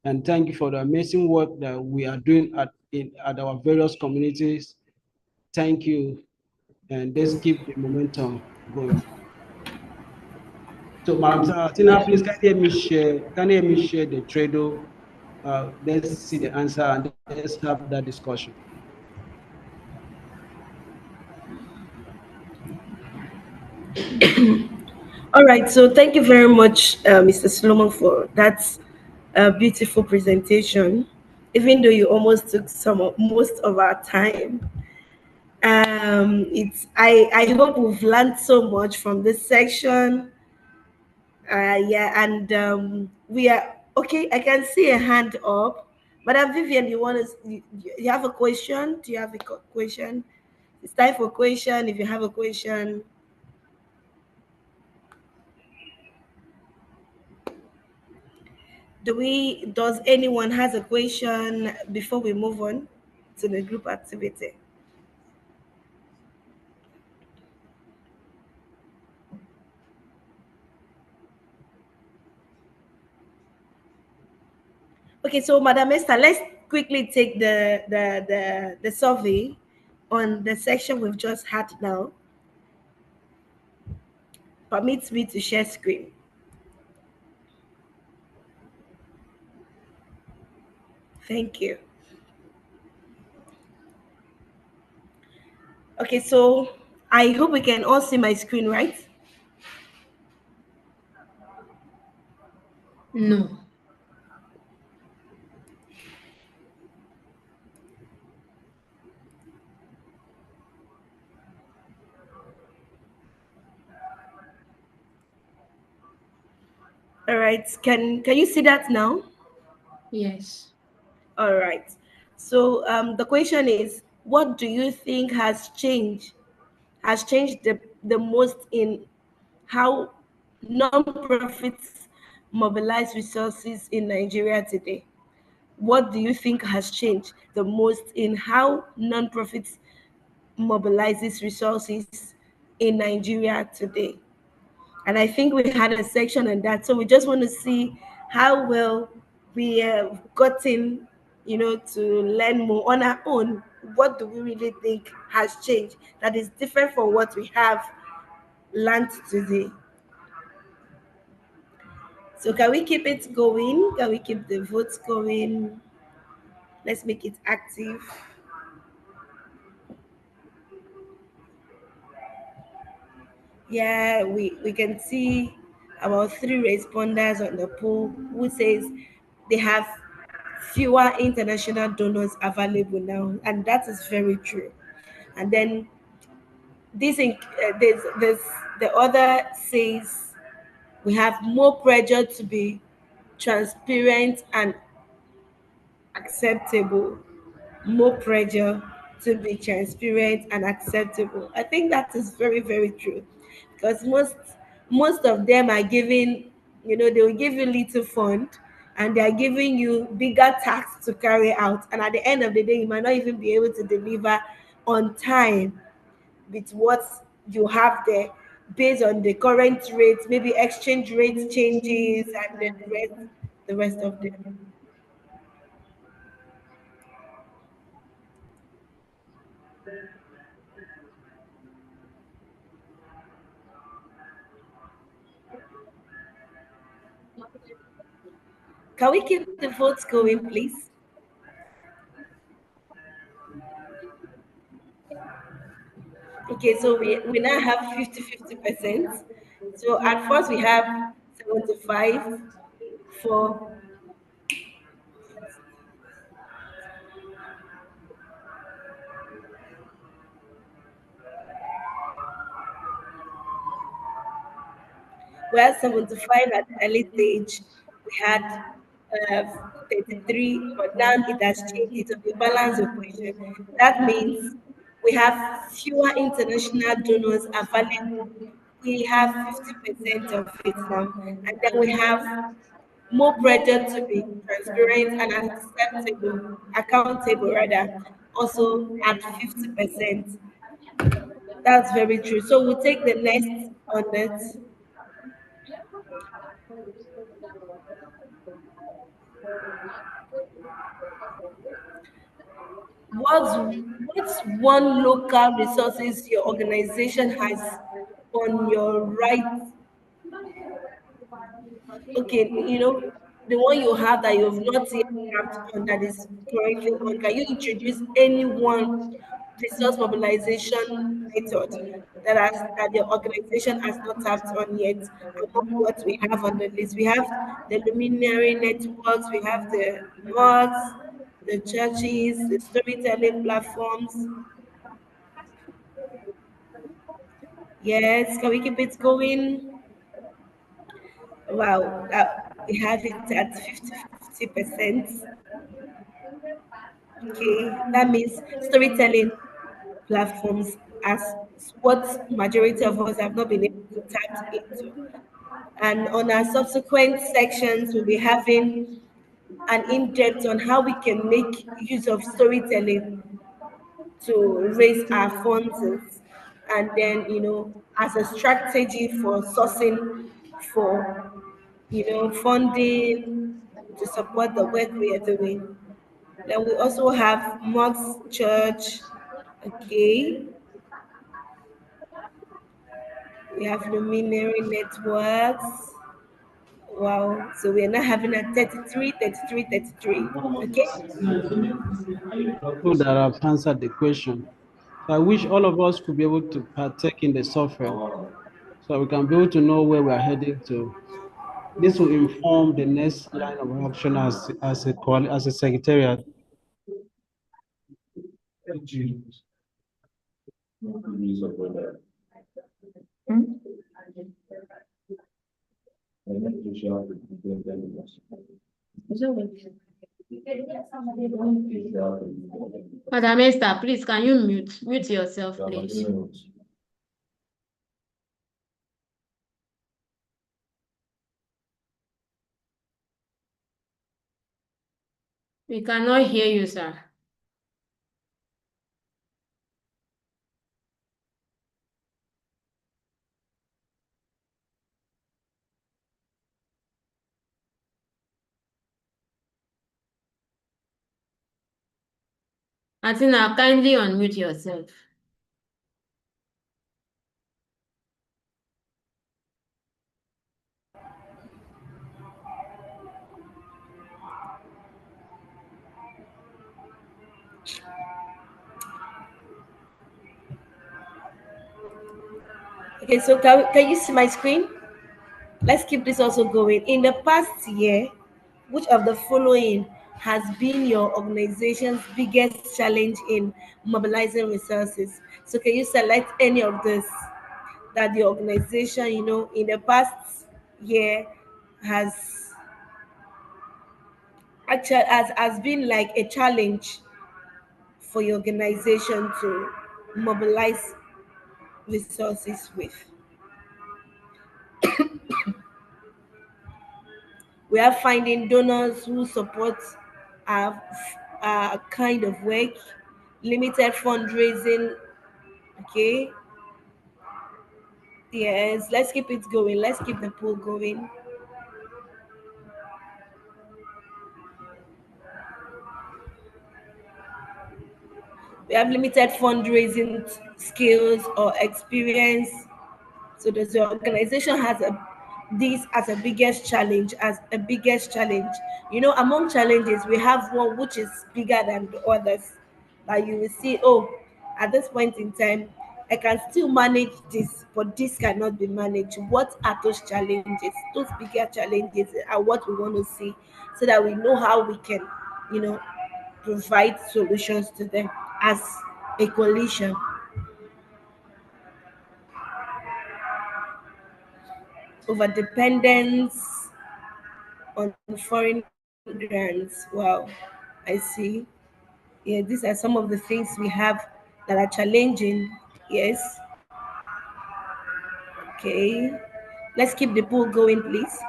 and thank you for the amazing work that we are doing at our various communities. Thank you, and let's keep the momentum going. So, Madam Tina, please can you hear me share the Trello? Let's see the answer and let's have that discussion. All right, so thank you very much, Mr. Solomon, for that beautiful presentation. Even though you almost took most of our time, I hope we've learned so much from this section. Yeah, and we are okay. I can see a hand up, Madam Vivian. You have a question? Do you have a question? It's time for question. If you have a question. Does anyone has a question before we move on to the group activity? Okay, so Madam Esther, let's quickly take the survey on the section we've just had now. Permits me to share screen. Thank you. Okay, so I hope we can all see my screen, right? No. All right. Can you see that now? Yes. All right. So the question is, what do you think has changed the most in how non-profits mobilize resources in Nigeria today? What do you think has changed the most in how non-profits mobilizes resources in Nigeria today? And I think we had a section on that. So we just want to see how well we have gotten, to learn more on our own. What do we really think has changed that is different from what we have learned today. So can we keep it going? Can we keep the votes going? Let's make it active. Yeah, we can see about three responders on the poll who says they have fewer international donors available now, and that is very true. And then there's the other says we have more pressure to be transparent and acceptable, more pressure to be transparent and acceptable. I think that is very, very true because most of them are giving, they will give you little fund and they are giving you bigger tasks to carry out. And at the end of the day, you might not even be able to deliver on time with what you have there based on the current rates, maybe exchange rate changes and the rest of them. Can we keep the votes going, please? Okay, so we now have 50-50%. So at first we have 75 for, well, 75 at early stage. We had 33, but now it has changed. It will be balance equation. That means we have fewer international donors available. We have 50% of it now. And then we have more pressure to be transparent and acceptable, accountable rather, also at 50%. That's very true. So we'll take the next on it. What's one local resources your organization has on your right? Okay, the one you have that you have not yet tapped on that is currently on. Can you introduce any one resource mobilization method that your organization has not tapped on yet among what we have on the list? We have the luminary networks, we have the mosques, the churches, the storytelling platforms. Yes, can we keep it going? Wow, we have it at 50%. Okay, that means storytelling platforms as what majority of us have not been able to tap into. And on our subsequent sections, we'll be having an in-depth on how we can make use of storytelling to raise our funds and then as a strategy for sourcing for funding to support the work we are doing. Then we also have Mox Church. Okay, we have luminary networks. Wow, so we are now having a 33, 33, 33. Okay. People that have answered the question. So I wish all of us could be able to partake in the software so we can be able to know where we are heading to. This will inform the next line of action as a secretariat. Madam Esther, please, can you mute yourself, please? We cannot hear you, sir. Atina, kindly unmute yourself. Okay, so can you see my screen? Let's keep this also going. In the past year, which of the following has been your organization's biggest challenge in mobilizing resources? So can you select any of this that the organization, in the past year has actually has been like a challenge for your organization to mobilize resources with? We are finding donors who support our, our kind of work, limited fundraising. Okay, yes, let's keep it going. Let's keep the pool going. We have limited fundraising skills or experience. So does your organization has this as a biggest challenge, among challenges we have one which is bigger than the others, that you will see, oh, at this point in time I can still manage this, but this cannot be managed. What are those challenges? Those bigger challenges are what we want to see, so that we know how we can, you know provide solutions to them as a coalition. Over dependence on foreign grants. Wow, I see. Yeah, these are some of the things we have that are challenging. Yes. Okay. Let's keep the pool going, please.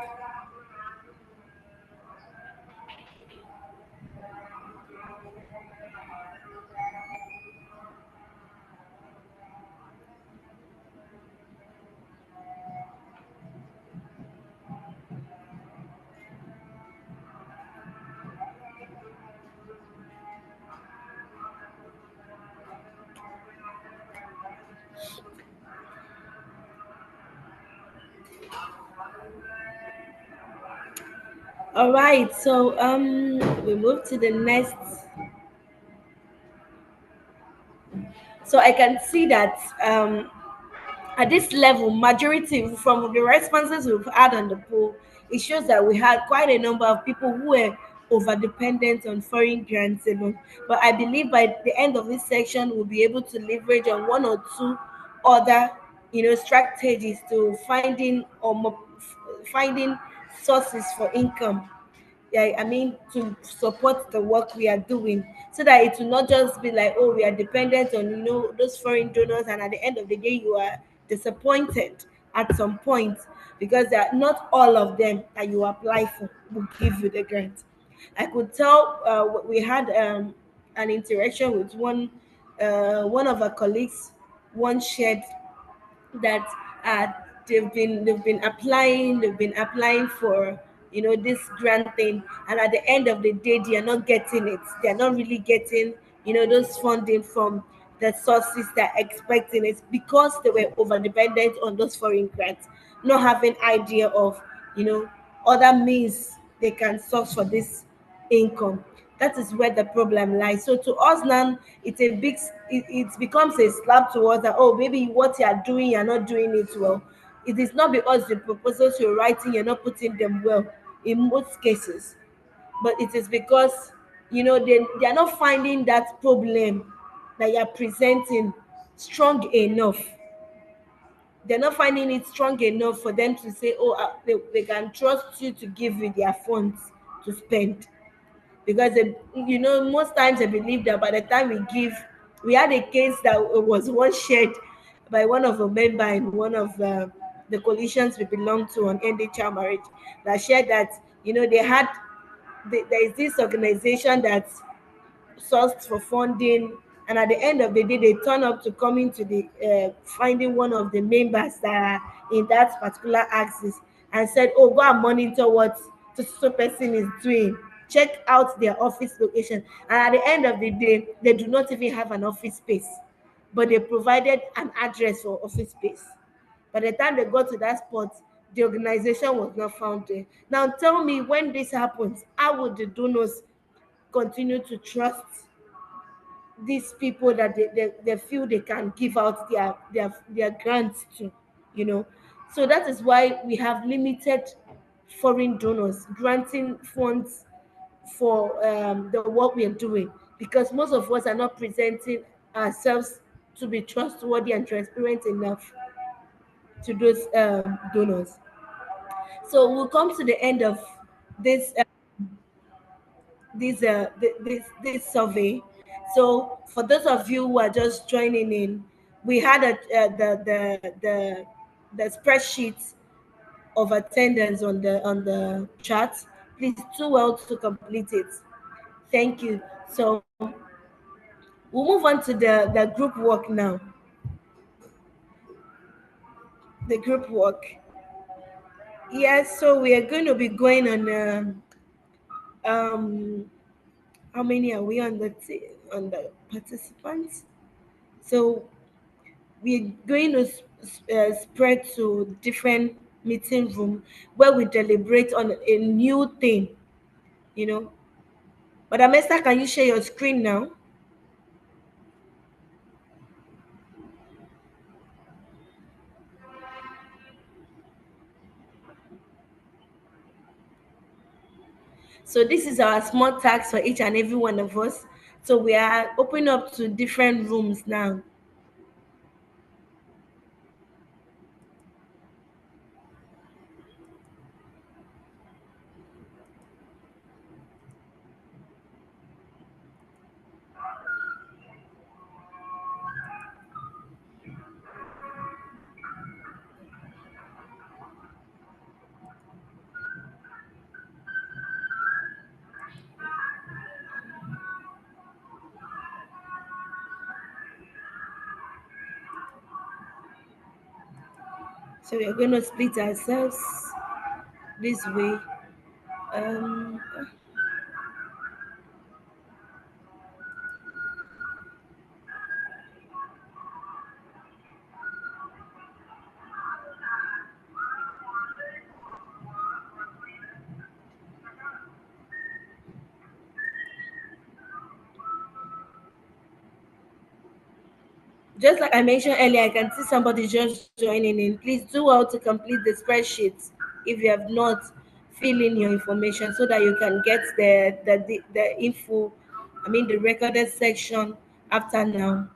All right. So we move to the next. So I can see that at this level, majority from the responses we've had on the poll, it shows that we had quite a number of people who were over dependent on foreign grants alone. But I believe by the end of this section, we'll be able to leverage on one or two other, strategies to finding sources for income. Yeah, I mean, to support the work we are doing, so that it will not just be like, oh, we are dependent on, those foreign donors, and at the end of the day you are disappointed at some point, because they are not all of them that you apply for will give you the grant. I could tell, we had an interaction with one of our colleagues. One shared that they've been applying for, this grant thing, and at the end of the day they are not getting it. They are not really getting, those funding from the sources they're expecting it, because they were over dependent on those foreign grants, not having idea of, other means they can source for this income. That is where the problem lies. So to us now, it becomes a slap to us that, oh, maybe what you are doing, you're not doing it well. It is not because the proposals you're writing, you're not putting them well in most cases, but it is because, they are not finding that problem that you're presenting strong enough. They're not finding it strong enough for them to say, oh, they can trust you to give you their funds to spend. Because most times I believe that by the time we had a case that was once shared by one of a member in one of the coalitions we belong to on ending child marriage, that shared that, there is this organization that sourced for funding, and at the end of the day they turn up to coming to the finding one of the members that are in that particular axis, and said, oh, go and monitor what so person is doing, check out their office location, and at the end of the day they do not even have an office space, but they provided an address for office space. By the time they got to that spot, the organization was not found there. Now tell me, when this happens, how would the donors continue to trust these people that they feel they can give out their grants to? you know. So that is why we have limited foreign donors granting funds for the work we are doing, because most of us are not presenting ourselves to be trustworthy and transparent enough to those donors. So we'll come to the end of this this survey. So for those of you who are just joining in, we had the spreadsheet of attendance on the chat. Please do well to complete it. Thank you. So we'll move on to the group work now. The group work. Yes, so we are going to be going on um how many are we on on the participants? So we're going to spread to different meeting room where we deliberate on a new thing, you know. Madam Esther, can you share your screen now? So this is our small task for each and every one of us. So we are opening up to different rooms now. So we are going to split ourselves this way. Um, just like I mentioned earlier, I can see somebody just joining in. Please do well to complete the spreadsheet if you have not. Fill in your information so that you can get the info. I mean the recorded section after now.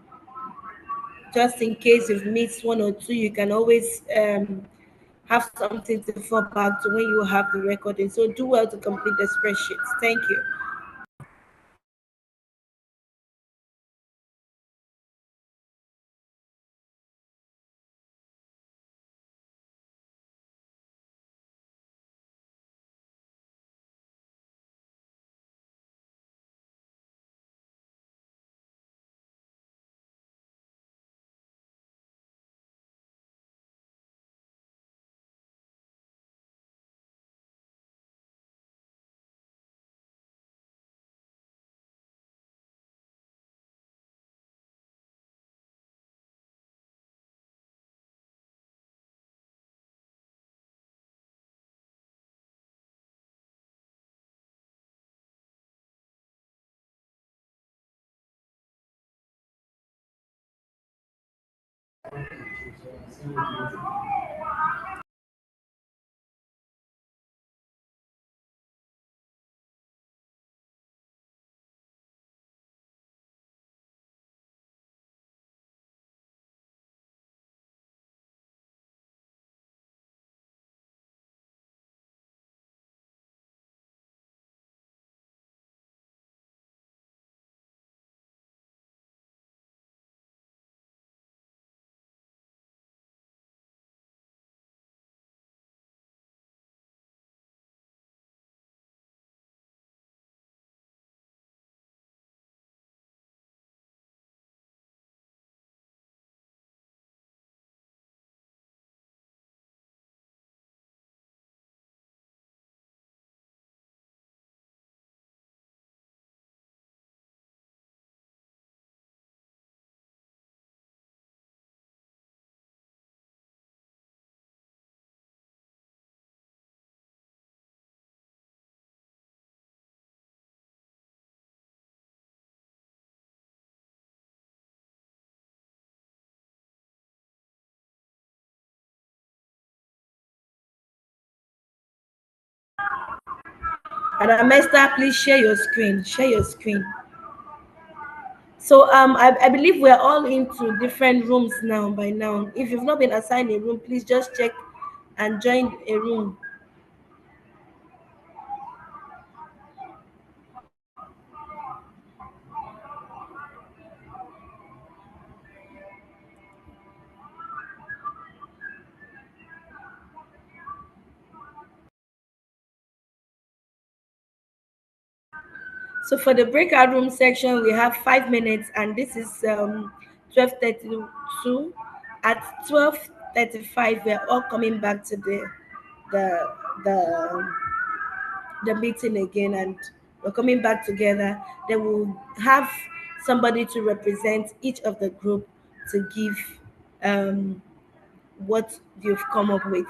Just in case you've missed one or two, you can always have something to fall back to when you have the recording. So do well to complete the spreadsheets. Thank you. And Esther, please share your screen. Share your screen. So I believe we're all into different rooms now by now. If you've not been assigned a room, please just check and join a room. So for the breakout room section, we have 5 minutes, and this is 12:32. At 12:35, we're all coming back to the the the meeting again, and we're coming back together. Then we'll have somebody to represent each of the group to give what you've come up with.